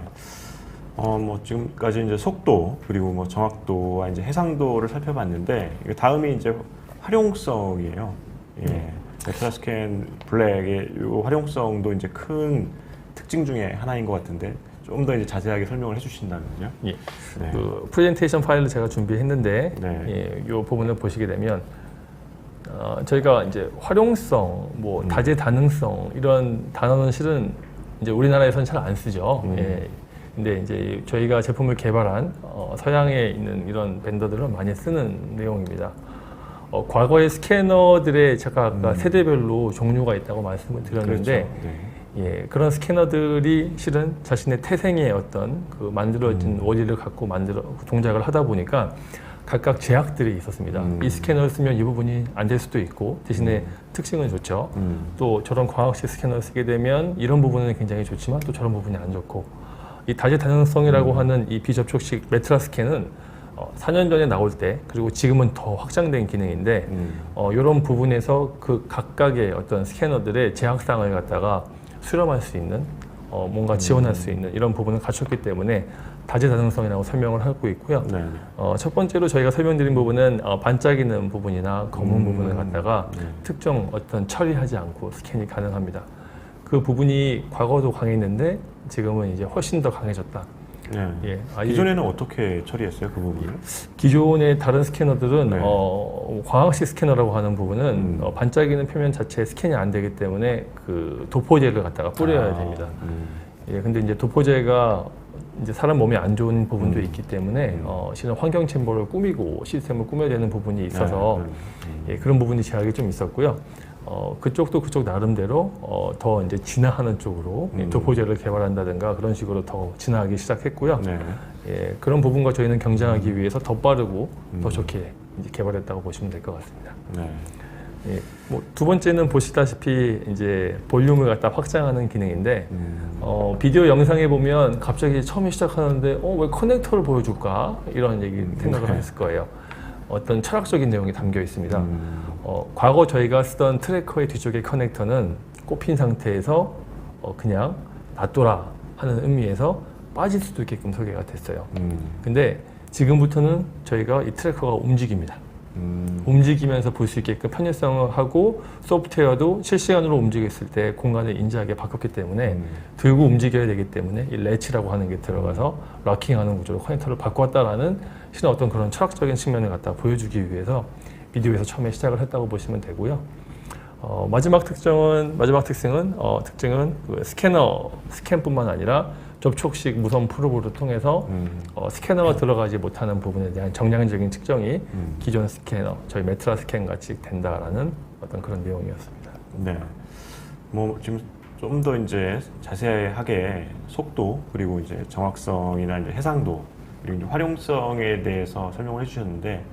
S1: 뭐 지금까지 이제 속도 그리고 뭐 정확도와 이제 해상도를 살펴봤는데 다음이 이제 활용성이에요. 메트라스캔 블랙의 이 활용성도 이제 큰 특징 중에 하나인 것 같은데 좀 더 이제 자세하게 설명을 해주신다면요.
S2: 예. 그 프레젠테이션 파일을 제가 준비했는데 이 부분을 보시게 되면 저희가 이제 활용성, 뭐 다재 다능성 이런 단어는 실은 이제 우리나라에서는 잘 안 쓰죠. 근데 이제 저희가 제품을 개발한 서양에 있는 이런 벤더들은 많이 쓰는 내용입니다. 과거의 스캐너들의 제가 아까 세대별로 종류가 있다고 말씀을 드렸는데
S1: 그렇죠. 네.
S2: 예, 그런 스캐너들이 실은 자신의 태생의 어떤 그 만들어진 원리를 갖고 동작을 하다 보니까 각각 제약들이 있었습니다. 이 스캐너를 쓰면 이 부분이 안 될 수도 있고 대신에 특징은 좋죠. 또 저런 광학식 스캐너를 쓰게 되면 이런 부분은 굉장히 좋지만 또 저런 부분이 안 좋고 이 다재다능성이라고 하는 이 비접촉식 메트라 스캔은 4년 전에 나올 때 그리고 지금은 더 확장된 기능인데 이런 부분에서 그 각각의 어떤 스캐너들의 제약상을 갖다가 수렴할 수 있는 뭔가 지원할 수 있는 이런 부분을 갖췄기 때문에 다재다능성이라고 설명을 하고 있고요.
S1: 네.
S2: 첫 번째로 저희가 설명드린 부분은 반짝이는 부분이나 검은 부분을 갖다가 특정 어떤 처리하지 않고 스캔이 가능합니다. 그 부분이 과거도 강했는데 지금은 이제 훨씬 더 강해졌다.
S1: 네.
S2: 예,
S1: 기존에는 어떻게 처리했어요, 그 부분을?
S2: 기존의 다른 스캐너들은
S1: 네.
S2: 광학식 스캐너라고 하는 부분은 반짝이는 표면 자체에 스캔이 안 되기 때문에 그 도포제를 갖다가 뿌려야 됩니다. 예, 근데 이제 도포제가 이제 사람 몸에 안 좋은 부분도 있기 때문에 실은 환경 챔버를 꾸미고 시스템을 꾸며야 되는 부분이 있어서 예, 그런 부분이 제약이 좀 있었고요. 그쪽도 그쪽 나름대로 더 이제 진화하는 쪽으로 도포제를 개발한다든가 그런 식으로 더 진화하기 시작했고요.
S1: 네.
S2: 예, 그런 부분과 저희는 경쟁하기 위해서 더 빠르고 더 좋게 이제 개발했다고 보시면 될 것 같습니다.
S1: 네.
S2: 예, 뭐 두 번째는 보시다시피 이제 볼륨을 갖다 확장하는 기능인데 비디오 영상에 보면 갑자기 처음에 시작하는데 왜 커넥터를 보여줄까 이런 얘기 생각을 했을 거예요. 어떤 철학적인 내용이 담겨 있습니다. 과거 저희가 쓰던 트래커의 뒤쪽의 커넥터는 꼽힌 상태에서 그냥 놔둬라 하는 의미에서 빠질 수도 있게끔 설계가 됐어요. 근데 지금부터는 저희가 이 트래커가 움직입니다. 움직이면서 볼 수 있게끔 편의성을 하고 소프트웨어도 실시간으로 움직였을 때 공간을 인지하게 바꿨기 때문에 들고 움직여야 되기 때문에 이 래치라고 하는 게 들어가서 락킹하는 구조로 커넥터를 바꿨다라는 실은 어떤 그런 철학적인 측면을 갖다 보여주기 위해서 비디오에서 처음에 시작을 했다고 보시면 되고요. 마지막 특징은 그 스캔뿐만 아니라 접촉식 무선 프로브를 통해서 스캐너가 들어가지 못하는 부분에 대한 정량적인 측정이 기존 스캐너, 저희 메트라 스캔 같이 된다라는 어떤 그런 내용이었습니다.
S1: 네. 뭐 지금 좀 더 이제 자세하게 속도 그리고 이제 정확성이나 이제 해상도 그리고 이제 활용성에 대해서 설명을 해주셨는데,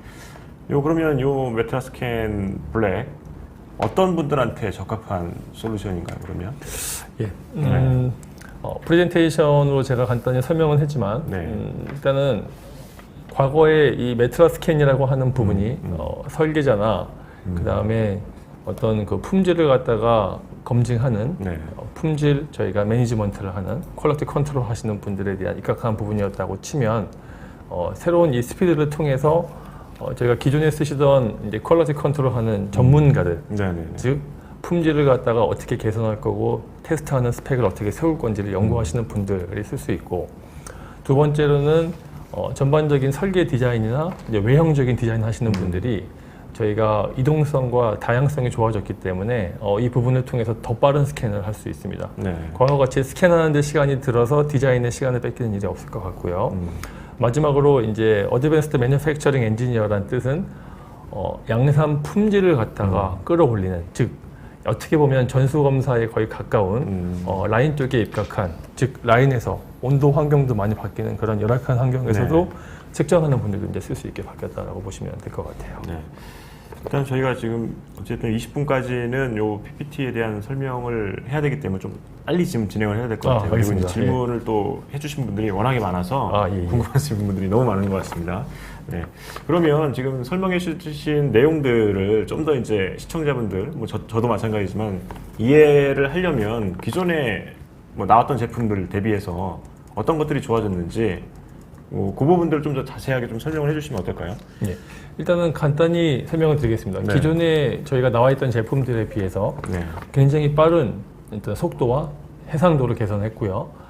S1: 그러면 요 메트라 스캔 블랙 어떤 분들한테 적합한 솔루션인가요? 그러면?
S2: 예. 프레젠테이션으로 제가 간단히 설명은 했지만
S1: 네.
S2: 일단은 과거에 이 메트라 스캔이라고 하는 부분이 설계자나 그 다음에 어떤 그 품질을 갖다가 검증하는
S1: 네.
S2: 품질 저희가 매니지먼트를 하는 퀄리티 컨트롤 하시는 분들에 대한 입각한 부분이었다고 치면 새로운 이 스피드를 통해서 저희가 기존에 쓰시던 이제 퀄리티 컨트롤 하는 전문가들
S1: 네네네.
S2: 즉 품질을 갖다가 어떻게 개선할 거고 테스트하는 스펙을 어떻게 세울 건지를 연구하시는 분들이 쓸 수 있고, 두 번째로는 전반적인 설계 디자인이나 이제 외형적인 디자인 하시는 분들이 저희가 이동성과 다양성이 좋아졌기 때문에 이 부분을 통해서 더 빠른 스캔을 할 수 있습니다.
S1: 네.
S2: 과거같이 스캔하는 데 시간이 들어서 디자인에 시간을 뺏기는 일이 없을 것 같고요. 마지막으로 이제 어드밴스드 매뉴팩처링 엔지니어라는 뜻은 양산 품질을 갖다가 끌어올리는, 즉 어떻게 보면 전수검사에 거의 가까운 라인 쪽에 입각한, 즉 라인에서 온도 환경도 많이 바뀌는 그런 열악한 환경에서도
S1: 네.
S2: 측정하는 분들도 이제 쓸 수 있게 바뀌었다라고 보시면 될 것 같아요.
S1: 네. 일단 저희가 지금 어쨌든 20분까지는 요 PPT에 대한 설명을 해야 되기 때문에 좀 빨리 지금 진행을 해야 될 것 같아요. 그리고 이제
S2: 알겠습니다.
S1: 질문을 또 해주신 분들이 워낙에 많아서
S2: 예.
S1: 궁금하신 분들이 너무 많은 것 같습니다. 네. 그러면 지금 설명해 주신 내용들을 좀 더 이제 시청자분들, 뭐 저도 마찬가지지만 이해를 하려면 기존에 뭐 나왔던 제품들 대비해서 어떤 것들이 좋아졌는지 그 부분들을 좀 더 자세하게 좀 설명을 해주시면 어떨까요?
S2: 네. 일단은 간단히 설명을 드리겠습니다.
S1: 네.
S2: 기존에 저희가 나와 있던 제품들에 비해서
S1: 네.
S2: 굉장히 빠른 일단 속도와 해상도를 개선했고요.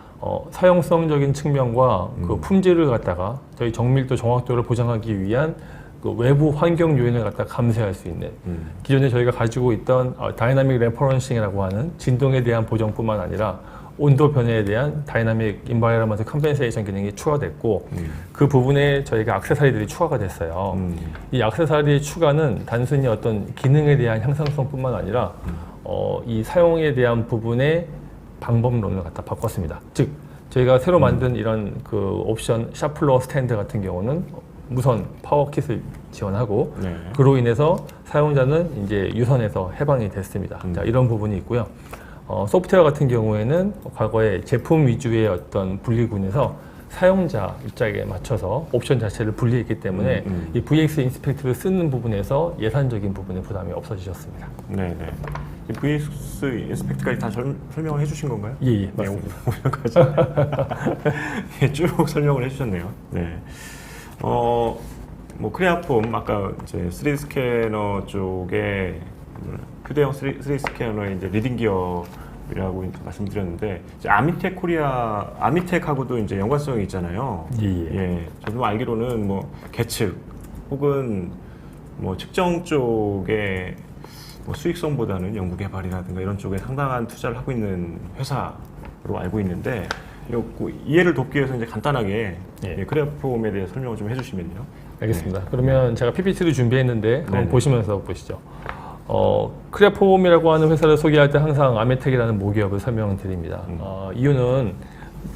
S2: 사용성적인 측면과 그 품질을 갖다가 저희 정밀도 정확도를 보장하기 위한 그 외부 환경 요인을 갖다 감쇄할 수 있는, 기존에 저희가 가지고 있던 다이나믹 레퍼런싱이라고 하는 진동에 대한 보정뿐만 아니라 온도 변화에 대한 다이나믹 인바이러먼트 컴펜세이션 기능이 추가됐고 그 부분에 저희가 액세서리들이 추가가 됐어요. 이 액세서리 추가는 단순히 어떤 기능에 대한 향상성뿐만 아니라 이 사용에 대한 부분의 방법론을 갖다 바꿨습니다. 즉 저희가 새로 만든 이런 그 옵션 샤플러 스탠드 같은 경우는 무선 파워킷을 지원하고
S1: 네.
S2: 그로 인해서 사용자는 이제 유선에서 해방이 됐습니다. 자, 이런 부분이 있고요. 소프트웨어 같은 경우에는 과거에 제품 위주의 어떤 분리군에서 사용자 입장에 맞춰서 옵션 자체를 분리했기 때문에 이 VX 인스펙트를 쓰는 부분에서 예산적인 부분의 부담이 없어지셨습니다.
S1: 네, 네. 이 VX 인스펙트까지 다 설명을 해주신 건가요?
S2: 예, 맞습니다.
S1: 오늘까지 예, 쭉 설명을 해주셨네요. 네. 뭐 크레아폼 아까 이제 3D 스캐너 쪽에 휴대용 3D 스캐너의 이제 리딩 기업이라고 말씀드렸는데 이제 아미텍 코리아 아미텍하고도 이제 연관성이 있잖아요. 예, 저도 알기로는 뭐 계측 혹은 뭐 측정 쪽에 뭐 수익성보다는 연구 개발이라든가 이런 쪽에 상당한 투자를 하고 있는 회사로 알고 있는데 이거 이해를 돕기 위해서 이제 간단하게 예, 크레아폼에 대해 설명을 좀 해주시면요.
S2: 알겠습니다. 그러면 제가 PPT를 준비했는데 한번
S1: 네네.
S2: 보시면서 보시죠. 크레아폼이라고 하는 회사를 소개할 때 항상 아메텍이라는 모기업을 설명드립니다. 이유는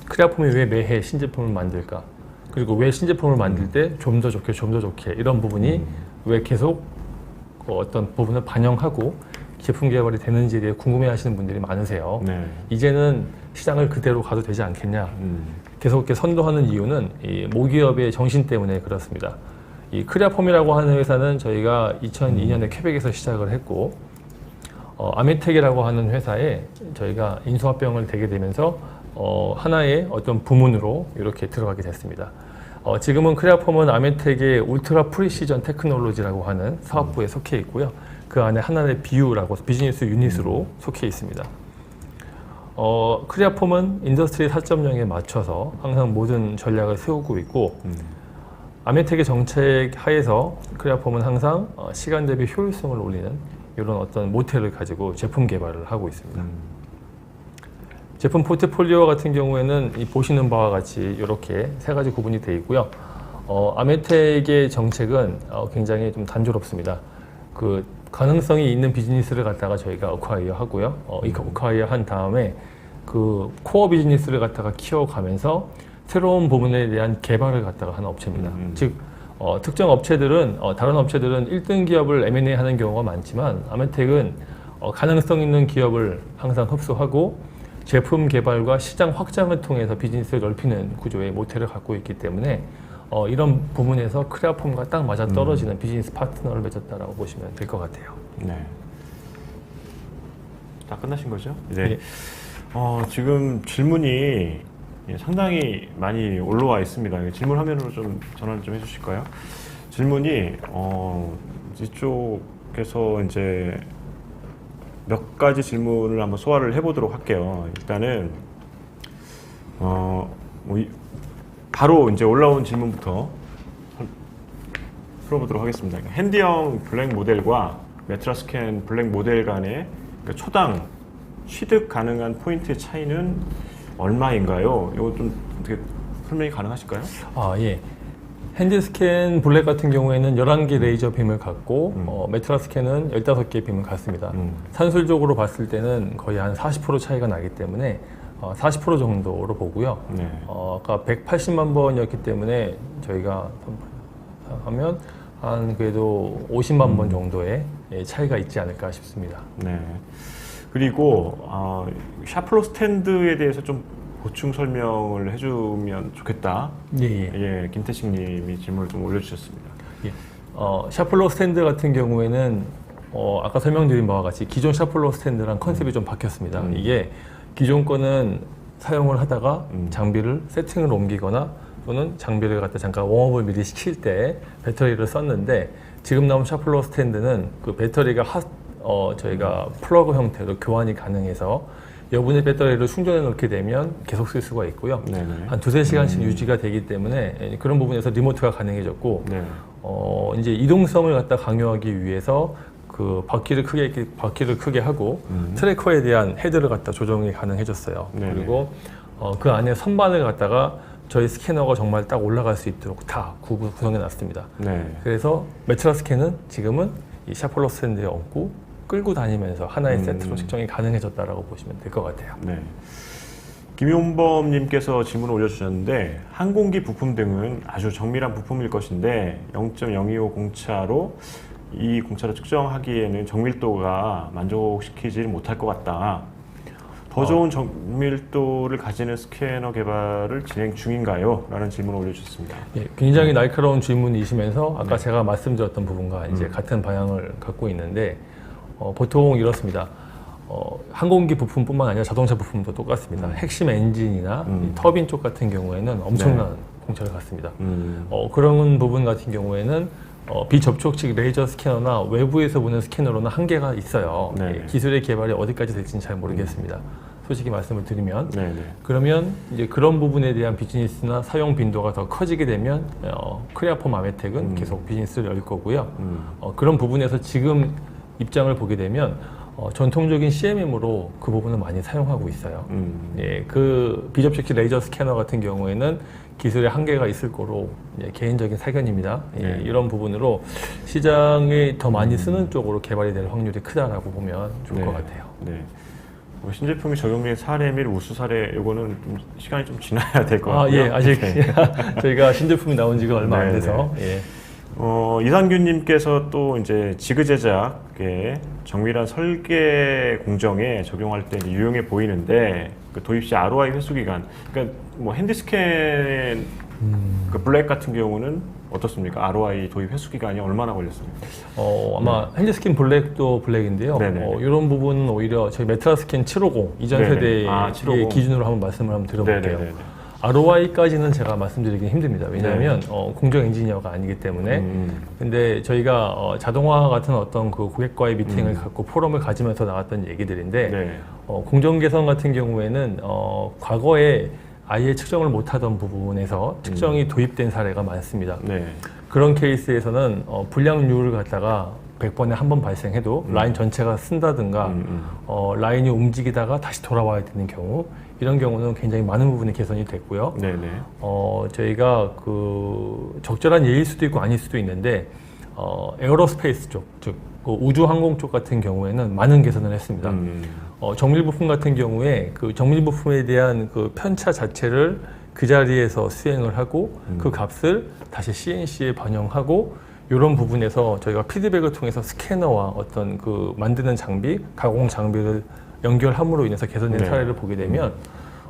S2: 크레아폼이 왜 매해 신제품을 만들까? 그리고 왜 신제품을 만들 때 좀 더 좋게, 좀 더 좋게 이런 부분이 왜 계속 어떤 부분을 반영하고 제품 개발이 되는지에 대해 궁금해하시는 분들이 많으세요.
S1: 네.
S2: 이제는 시장을 그대로 가도 되지 않겠냐? 계속 이렇게 선도하는 이유는 이 모기업의 정신 때문에 그렇습니다. 이 크레아폼이라고 하는 회사는 저희가 2002년에 퀘벡에서 시작을 했고 아메텍이라고 하는 회사에 저희가 인수합병을 되게 되면서 하나의 어떤 부문으로 이렇게 들어가게 됐습니다. 지금은 크레아폼은 아메텍의 울트라 프리시전 테크놀로지라고 하는 사업부에 속해 있고요. 그 안에 하나의 BU라고 비즈니스 유닛으로 속해 있습니다. 크레아폼은 인더스트리 4.0에 맞춰서 항상 모든 전략을 세우고 있고 아메텍의 정책 하에서 크레아폼은 항상 시간 대비 효율성을 올리는 이런 어떤 모델을 가지고 제품 개발을 하고 있습니다. 제품 포트폴리오 같은 경우에는 이 보시는 바와 같이 이렇게 세 가지 구분이 되어 있고요. 아메텍의 정책은 굉장히 좀 단조롭습니다. 그 가능성이 있는 비즈니스를 갖다가 저희가 어콰이어 하고요. 이 어콰이어 한 다음에 그 코어 비즈니스를 갖다가 키워가면서 새로운 부분에 대한 개발을 갖다가 하는 업체입니다. 즉 특정 업체들은 다른 업체들은 1등 기업을 M&A 하는 경우가 많지만 아메텍은 가능성 있는 기업을 항상 흡수하고 제품 개발과 시장 확장을 통해서 비즈니스를 넓히는 구조의 모델을 갖고 있기 때문에 이런 부분에서 크레아폼과 딱 맞아 떨어지는 비즈니스 파트너를 맺었다라고 보시면 될 것 같아요.
S1: 네. 다 끝나신 거죠?
S2: 네.
S1: 지금 질문이 상당히 많이 올라와 있습니다. 질문 화면으로 좀 전환 좀 해주실까요? 질문이 이쪽에서 이제 몇 가지 질문을 한번 소화를 해보도록 할게요. 일단은 바로 이제 올라온 질문부터 풀어보도록 하겠습니다. 핸디형 블랙 모델과 메트라스캔 블랙 모델 간의 초당 취득 가능한 포인트 차이는 얼마인가요? 이거 좀 어떻게 설명이 가능하실까요?
S2: 예. 핸디스캔 블랙 같은 경우에는 11개 레이저 빔을 갖고 메트라스캔은 15개의 빔을 갖습니다. 산술적으로 봤을 때는 거의 한 40% 차이가 나기 때문에 40% 정도로 보고요.
S1: 네.
S2: 아까 180만 번이었기 때문에 저희가 하면 한 그래도 50만 번 정도의 차이가 있지 않을까 싶습니다.
S1: 네. 그리고 샤플러 스탠드에 대해서 좀 보충 설명을 해주면 좋겠다. 예, 김태식님이 질문을 좀 올려주셨습니다.
S2: 예. 샤플러 스탠드 같은 경우에는 아까 설명드린 바와 같이 기존 샤플러 스탠드랑 컨셉이 좀 바뀌었습니다. 이게 기존 거는 사용을 하다가 장비를 세팅을 옮기거나 또는 장비를 갖다 잠깐 웜업을 미리 시킬 때 배터리를 썼는데 지금 나온 샤플러 스탠드는 그 배터리가 저희가 플러그 형태로 교환이 가능해서 여분의 배터리를 충전해 놓게 되면 계속 쓸 수가 있고요.
S1: 네네.
S2: 한 2-3시간씩 유지가 되기 때문에 그런 부분에서 리모트가 가능해졌고
S1: 네.
S2: 이제 이동성을 갖다 강요하기 위해서 그 바퀴를 크게 하고 트래커에 대한 헤드를 갖다 조정이 가능해졌어요.
S1: 네네.
S2: 그리고 그 안에 선반을 갖다가 저희 스캐너가 정말 딱 올라갈 수 있도록 다 구성해 놨습니다.
S1: 네.
S2: 그래서 메트라 스캔은 지금은 이 샤플러스 핸드에 얹고 끌고 다니면서 하나의 세트로 측정이 가능해졌다라고 보시면 될 것 같아요.
S1: 네. 김용범님께서 질문을 올려주셨는데 항공기 부품 등은 아주 정밀한 부품일 것인데 0.025 공차로 이 공차를 측정하기에는 정밀도가 만족시키지 못할 것 같다. 더 좋은 정밀도를 가지는 스캐너 개발을 진행 중인가요? 라는 질문을 올려주셨습니다.
S2: 예, 굉장히 날카로운 질문이시면서 아까 제가 말씀드렸던 부분과 이제 같은 방향을 갖고 있는데 보통 이렇습니다. 항공기 부품뿐만 아니라 자동차 부품도 똑같습니다. 핵심 엔진이나 이 터빈 쪽 같은 경우에는 엄청난 공차를 갖습니다. 그런 부분 같은 경우에는 비접촉식 레이저 스캐너나 외부에서 보는 스캐너로는 한계가 있어요.
S1: 네.
S2: 기술의 개발이 어디까지 될지는 잘 모르겠습니다. 솔직히 말씀을 드리면
S1: 네네.
S2: 그러면 이제 그런 부분에 대한 비즈니스나 사용 빈도가 더 커지게 되면 크레아폼 아메텍은 계속 비즈니스를 열 거고요. 그런 부분에서 지금 입장을 보게 되면 전통적인 CMM으로 그 부분을 많이 사용하고 있어요. 예, 그 비접촉식 레이저 스캐너 같은 경우에는 기술의 한계가 있을 거로 개인적인 사견입니다. 예,
S1: 네.
S2: 이런 부분으로 시장에 더 많이 쓰는 쪽으로 개발이 될 확률이 크다라고 보면 좋을 것 같아요.
S1: 네. 신제품이 적용된 사례 및 우수 사례 이거는 좀 시간이 좀 지나야 될 것 같고요.
S2: 예, 아직
S1: 네.
S2: 저희가 신제품이 나온 지가 얼마 안
S1: 네,
S2: 돼서 예.
S1: 이상균님께서 또 이제 지그 제작의 정밀한 설계 공정에 적용할 때 이제 유용해 보이는데 그 도입 시 ROI 회수 기간, 그러니까 뭐 핸디스캔 그 블랙 같은 경우는 어떻습니까? ROI 도입 회수 기간이 얼마나 걸렸습니까?
S2: 아마 핸드스킨 블랙도 블랙인데요.
S1: 네네.
S2: 이런 부분은 오히려 저희 메트라스킨 750 이전
S1: 네네.
S2: 세대의
S1: 750.
S2: 기준으로 한번 말씀을 한번 드려볼게요.
S1: 네네네.
S2: ROI까지는 제가 말씀드리긴 힘듭니다. 왜냐하면 공정 엔지니어가 아니기 때문에. 근데 저희가 자동화 같은 어떤 그 고객과의 미팅을 갖고 포럼을 가지면서 나왔던 얘기들인데
S1: 네.
S2: 공정 개선 같은 경우에는 과거에 아예 측정을 못하던 부분에서 측정이 도입된 사례가 많습니다.
S1: 네.
S2: 그런 케이스에서는 불량률을 갖다가 100번에 한 번 발생해도 라인 전체가 쓴다든가 라인이 움직이다가 다시 돌아와야 되는 경우, 이런 경우는 굉장히 많은 부분이 개선이 됐고요.
S1: 네네.
S2: 저희가 그 적절한 예일 수도 있고 아닐 수도 있는데 에어로스페이스 쪽, 즉 우주항공 쪽 같은 경우에는 많은 개선을 했습니다. 정밀 부품 같은 경우에 그 정밀 부품에 대한 그 편차 자체를 그 자리에서 수행을 하고 그 값을 다시 CNC에 반영하고, 이런 부분에서 저희가 피드백을 통해서 스캐너와 어떤 그 만드는 장비, 가공 장비를 연결함으로 인해서 개선된
S1: 네.
S2: 사례를 보게 되면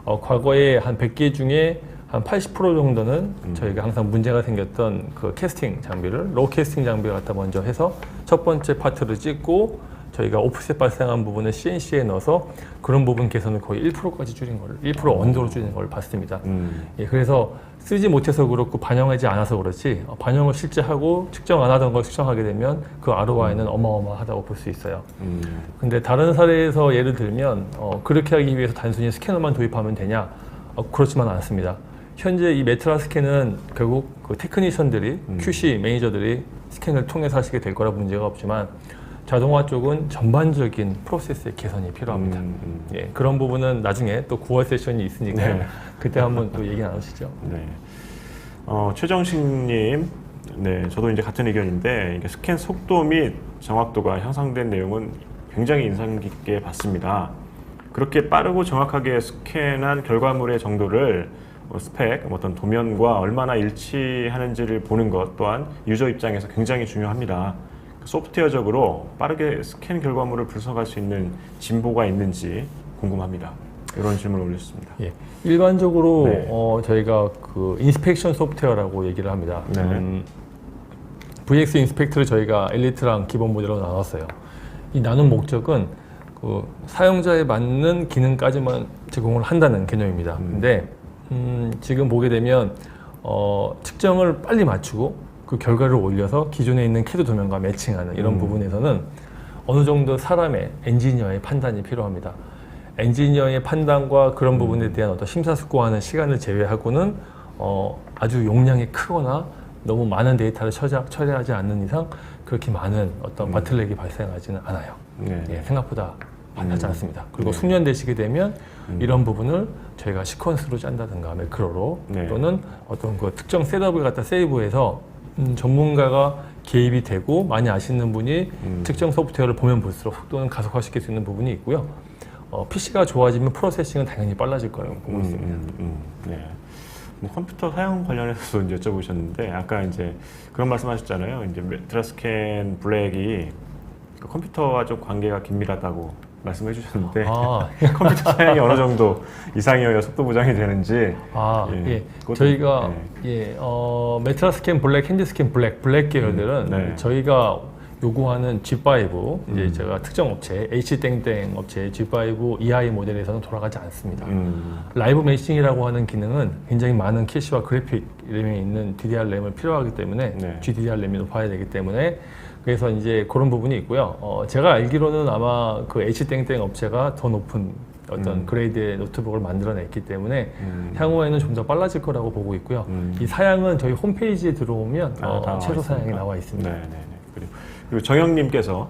S2: 과거에 한 100개 중에 한 80% 정도는 저희가 항상 문제가 생겼던 그 캐스팅 장비를, 로우 캐스팅 장비를 갖다 먼저 해서 첫 번째 파트를 찍고 저희가 오프셋 발생한 부분을 CNC에 넣어서 그런 부분 개선을 거의 1%까지 줄인 걸, 1% 언더로 줄인 걸 봤습니다. 예, 그래서 쓰지 못해서 그렇고 반영하지 않아서 그렇지, 반영을 실제 하고 측정 안 하던 걸 측정하게 되면 그 ROI는 어마어마하다고 볼 수 있어요. 근데 다른 사례에서 예를 들면 그렇게 하기 위해서 단순히 스캐너만 도입하면 되냐? 그렇지만 않습니다. 현재 이 메트라 스캔은 결국 그 테크니션들이, QC 매니저들이 스캔을 통해서 하시게 될 거라 문제가 없지만, 자동화 쪽은 전반적인 프로세스의 개선이 필요합니다. 예, 그런 부분은 나중에 또 9월 세션이 있으니까요.
S1: 네.
S2: 그때 한번 또 얘기 나누시죠.
S1: 네. 최정식님, 네, 저도 이제 같은 의견인데, 이게 스캔 속도 및 정확도가 향상된 내용은 굉장히 인상 깊게 봤습니다. 그렇게 빠르고 정확하게 스캔한 결과물의 정도를 스펙, 어떤 도면과 얼마나 일치하는지를 보는 것 또한 유저 입장에서 굉장히 중요합니다. 소프트웨어적으로 빠르게 스캔 결과물을 분석할 수 있는 진보가 있는지 궁금합니다. 이런 질문을 올렸습니다.
S2: 예, 일반적으로
S1: 네.
S2: 저희가 그 인스펙션 소프트웨어라고 얘기를 합니다.
S1: 네.
S2: VX 인스펙트를 저희가 엘리트랑 기본 모델로 나눴어요. 이 나눈 목적은 그 사용자에 맞는 기능까지만 제공을 한다는 개념입니다. 근데 지금 보게 되면 측정을 빨리 맞추고 그 결과를 올려서 기존에 있는 캐드 도면과 매칭하는 이런 부분에서는 어느 정도 사람의, 엔지니어의 판단이 필요합니다. 엔지니어의 판단과 그런 부분에 대한 어떤 심사숙고하는 시간을 제외하고는 아주 용량이 크거나 너무 많은 데이터를 처리하지 않는 이상 그렇게 많은 어떤 바틀렉이 발생하지는 않아요.
S1: 네.
S2: 예, 생각보다 많지 않습니다. 그리고
S1: 네.
S2: 숙련되시게 되면 이런 부분을 저희가 시퀀스로 짠다든가 매크로로
S1: 네.
S2: 또는 어떤 그 특정 셋업을 갖다 세이브해서 전문가가 개입이 되고 많이 아시는 분이 특정 소프트웨어를 보면 볼수록 속도는 가속화시킬 수 있는 부분이 있고요. PC가 좋아지면 프로세싱은 당연히 빨라질 거라고 보고 있습니다.
S1: 네. 뭐 컴퓨터 사용 관련해서도 이제 여쭤보셨는데 아까 이제 그런 말씀하셨잖아요. 이제 메트라스캔 블랙이 그 컴퓨터와 좀 관계가 긴밀하다고 말씀해 주셨는데 컴퓨터 사양이 어느 정도 이상이어야 속도 보장이 되는지
S2: 예.
S1: 그것도-
S2: 저희가
S1: 네.
S2: 메트라스캔 블랙, 핸드스캔 블랙 계열들은
S1: 네.
S2: 저희가 요구하는 G5 이제 제가 특정 업체 H 업체 G5 EI 모델에서는 돌아가지 않습니다. 라이브 매싱이라고 하는 기능은 굉장히 많은 캐시와 그래픽 램이 있는 DDR 램을 필요하기 때문에
S1: 네.
S2: GDDR 램이 높아야 되기 때문에 그래서 이제 그런 부분이 있고요. 제가 알기로는 아마 그 H 업체가 더 높은 어떤 그레이드의 노트북을 만들어냈기 때문에 향후에는 좀 더 빨라질 거라고 보고 있고요. 이 사양은 저희 홈페이지에 들어오면
S1: 다
S2: 최소 사양이
S1: 있습니까?
S2: 나와 있습니다.
S1: 네. 그리고 정영님께서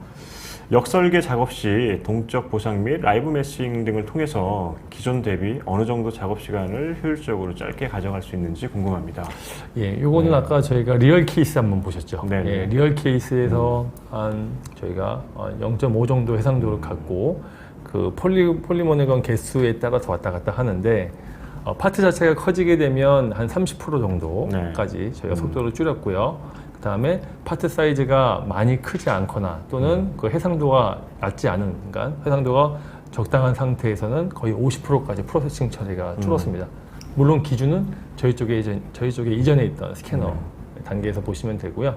S1: 역설계 작업 시 동적 보상 및 라이브 매싱 등을 통해서 기존 대비 어느 정도 작업 시간을 효율적으로 짧게 가져갈 수 있는지 궁금합니다.
S2: 예, 요거는 아까 저희가 리얼 케이스 한번 보셨죠?
S1: 네.
S2: 예, 리얼 케이스에서 한 저희가 0.5 정도 해상도를 갖고 그 폴리모네건 개수에 따라서 왔다 갔다 하는데 파트 자체가 커지게 되면 한 30% 정도까지 저희가 속도를 줄였고요. 그 다음에 파트 사이즈가 많이 크지 않거나 또는 그 해상도가 낮지 않은, 그러니까 해상도가 적당한 상태에서는 거의 50%까지 프로세싱 처리가 줄었습니다. 물론 기준은 저희 쪽에 이전에 있던 스캐너 단계에서 보시면 되고요.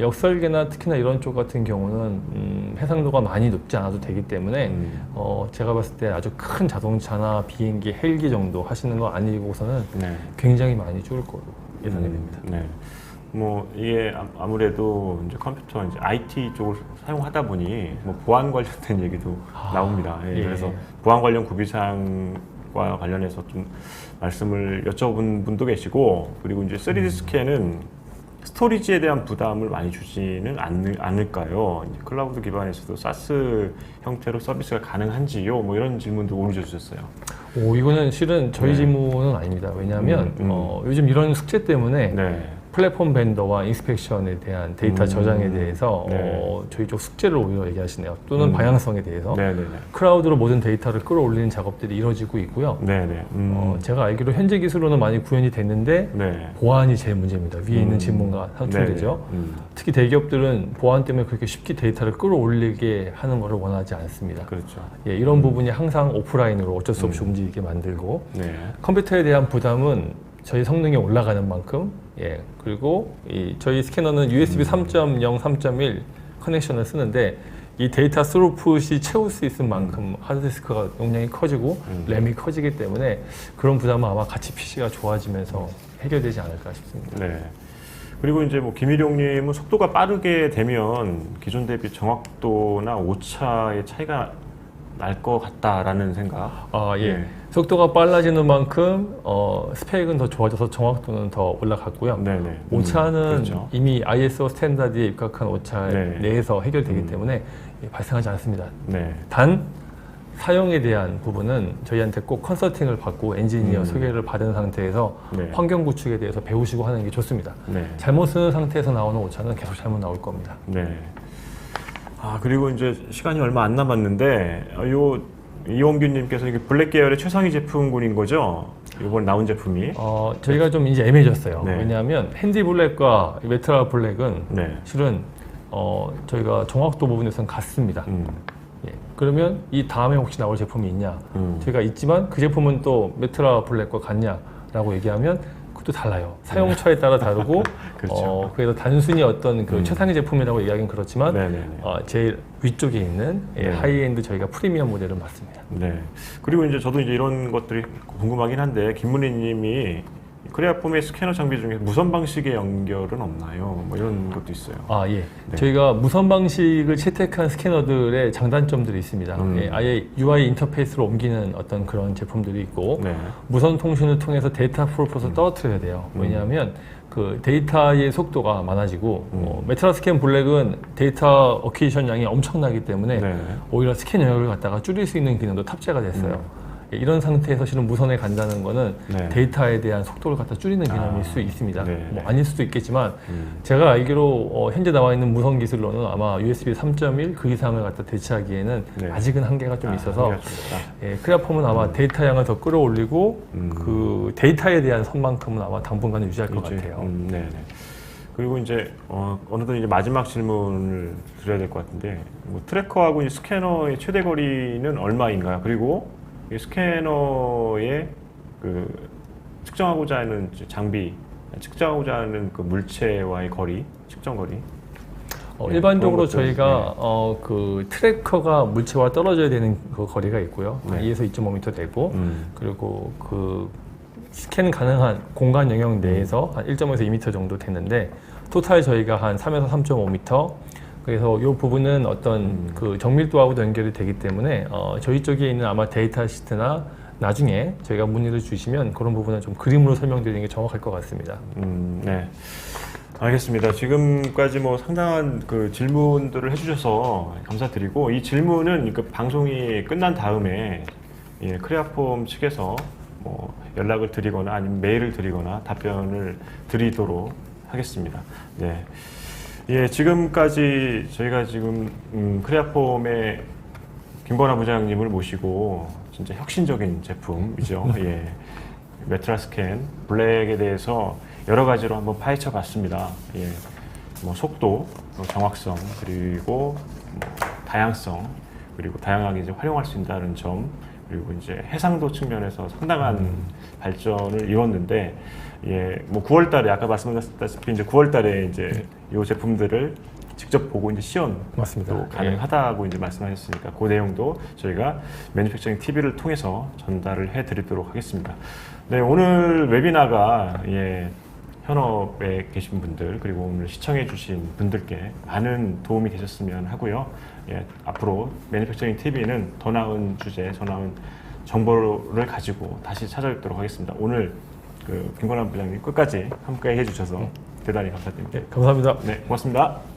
S2: 역설계나 특히나 이런 쪽 같은 경우는 해상도가 많이 높지 않아도 되기 때문에 제가 봤을 때 아주 큰 자동차나 비행기, 헬기 정도 하시는 거 아니고서는 굉장히 많이 줄을 거로 예상이 됩니다.
S1: 네. 뭐 이게 아무래도 이제 컴퓨터 이제 IT 쪽을 사용하다 보니 뭐 보안 관련된 얘기도 나옵니다. 예, 그래서 보안 관련 구비사항과 관련해서 좀 말씀을 여쭤본 분도 계시고 그리고 이제 3D 스캔은 스토리지에 대한 부담을 많이 주지는 않을까요? 이제 클라우드 기반에서도 사스 형태로 서비스가 가능한지요? 뭐 이런 질문도 올려주셨어요.
S2: 이거는 실은 저희 질문은 아닙니다. 왜냐하면 요즘 이런 숙제 때문에 플랫폼 벤더와 인스펙션에 대한 데이터 저장에 대해서 저희 쪽 숙제를 오히려 얘기하시네요. 또는 방향성에 대해서 클라우드로 모든 데이터를 끌어올리는 작업들이 이루어지고 있고요. 제가 알기로 현재 기술로는 많이 구현이 됐는데 보안이 제일 문제입니다. 위에 있는 질문과 상충되죠. 특히 대기업들은 보안 때문에 그렇게 쉽게 데이터를 끌어올리게 하는 것을 원하지 않습니다.
S1: 그렇죠.
S2: 예, 이런 부분이 항상 오프라인으로 어쩔 수 없이 움직이게 만들고 컴퓨터에 대한 부담은 저희 성능이 올라가는 만큼 그리고 저희 스캐너는 USB 3.0, 3.1 커넥션을 쓰는데 이 데이터 스루풋이 채울 수 있을 만큼 하드디스크가 용량이 커지고 램이 커지기 때문에 그런 부담은 아마 같이 PC가 좋아지면서 해결되지 않을까 싶습니다.
S1: 그리고 이제 뭐 김일용님은 속도가 빠르게 되면 기존 대비 정확도나 오차의 차이가 날 것 같다라는 생각.
S2: 속도가 빨라지는 만큼 스펙은 더 좋아져서 정확도는 더 올라갔고요. 오차는 이미 ISO 스탠다드에 입각한 오차 내에서 해결되기 때문에 발생하지 않습니다. 단 사용에 대한 부분은 저희한테 꼭 컨설팅을 받고 엔지니어 소개를 받은 상태에서 환경 구축에 대해서 배우시고 하는 게 좋습니다. 잘못 쓰는 상태에서 나오는 오차는 계속 잘못 나올 겁니다.
S1: 그리고 이제 시간이 얼마 안 남았는데 이원규님께서 이게 블랙 계열의 최상위 제품군인 거죠? 이번 나온 제품이?
S2: 저희가 좀 이제 애매해졌어요. 왜냐하면 핸디 블랙과 메트라 블랙은 실은 저희가 정확도 부분에서는 같습니다. 그러면 이 다음에 혹시 나올 제품이 있냐? 저희가 있지만 그 제품은 또 메트라 블랙과 같냐라고 얘기하면 그것도 달라요. 사용처에 따라 다르고 그래서 단순히 어떤 그 최상위 제품이라고 얘기하기는 그렇지만 제일 위쪽에 있는 하이엔드 저희가 프리미엄 모델은 맞습니다.
S1: 그리고 이제 저도 이제 이런 것들이 궁금하긴 한데 김문희님이 크레아폼의 스캐너 장비 중에 무선 방식의 연결은 없나요? 뭐 이런 것도 있어요.
S2: 아, 예.
S1: 네.
S2: 저희가 무선 방식을 채택한 스캐너들의 장단점들이 있습니다. 예, 아예 UI 인터페이스로 옮기는 어떤 그런 제품들이 있고,
S1: 네.
S2: 무선 통신을 통해서 데이터 프로포스를 떨어뜨려야 돼요. 왜냐하면 그 데이터의 속도가 많아지고, 메트라스캔 블랙은 데이터 어퀴지션 양이 엄청나기 때문에
S1: 네.
S2: 오히려 스캔 영역을 갖다가 줄일 수 있는 기능도 탑재가 됐어요. 예, 이런 상태에서 실은 무선에 간다는 거는
S1: 네.
S2: 데이터에 대한 속도를 갖다 줄이는 개념일 수 있습니다.
S1: 네.
S2: 뭐 아닐 수도 있겠지만 제가 알기로 현재 나와 있는 무선 기술로는 아마 USB 3.1 그 이상을 갖다 대체하기에는
S1: 네.
S2: 아직은 한계가 좀 있어서
S1: 한계가 좀 있다.
S2: 예, 크레아폼은 아마 데이터 양을 더 끌어올리고 그 데이터에 대한 선만큼은 아마 당분간 유지할 것
S1: 그렇지.
S2: 같아요.
S1: 네. 그리고 이제 어느덧 이제 마지막 질문을 드려야 될 것 같은데, 뭐 트래커하고 이 스캐너의 최대 거리는 얼마인가요? 그리고 이 스캐너의 그 측정하고자 하는 장비, 측정하고자 하는 그 물체와의 거리, 측정 거리. 네,
S2: 일반적으로
S1: 그런 것들,
S2: 저희가 그 트래커가 물체와 떨어져야 되는 그 거리가 있고요.
S1: 네.
S2: 2에서 2.5m 되고 그리고 그 스캔 가능한 공간 영역 내에서 한 1.5에서 2m 정도 되는데 토탈 저희가 한 3에서 3.5m. 그래서 이 부분은 어떤 그 정밀도하고도 연결이 되기 때문에 저희 쪽에 있는 아마 데이터 시트나 나중에 저희가 문의를 주시면 그런 부분은 좀 그림으로 설명드리는 게 정확할 것 같습니다.
S1: 네. 알겠습니다. 지금까지 뭐 상당한 그 질문들을 해주셔서 감사드리고, 이 질문은 그 방송이 끝난 다음에 예, 크레아폼 측에서 뭐 연락을 드리거나 아니면 메일을 드리거나 답변을 드리도록 하겠습니다. 네. 예, 지금까지 저희가 지금 크레아폼의 김건하 부장님을 모시고 진짜 혁신적인 제품이죠. 예, 메트라스캔 블랙에 대해서 여러 가지로 한번 파헤쳐 봤습니다. 예, 뭐 속도, 정확성, 그리고 뭐 다양성, 그리고 다양하게 이제 활용할 수 있다는 점, 그리고 이제 해상도 측면에서 상당한 발전을 이뤘는데, 예, 뭐 9월달에 아까 말씀드렸다시피 이제 9월달에 이제 이 제품들을 직접 보고 이제 시연도
S2: 맞습니다.
S1: 가능하다고 이제 말씀하셨으니까 그 내용도 저희가 매니팩처링 TV를 통해서 전달을 해드리도록 하겠습니다. 네, 오늘 웨비나가 예, 현업에 계신 분들 그리고 오늘 시청해주신 분들께 많은 도움이 되셨으면 하고요. 예, 앞으로 매니팩처링 TV는 더 나은 주제, 더 나은 정보를 가지고 다시 찾아뵙도록 하겠습니다. 오늘 그 김건하 부장님 끝까지 함께 해주셔서 대단히 감사드립니다.
S2: 네, 감사합니다.
S1: 네, 고맙습니다.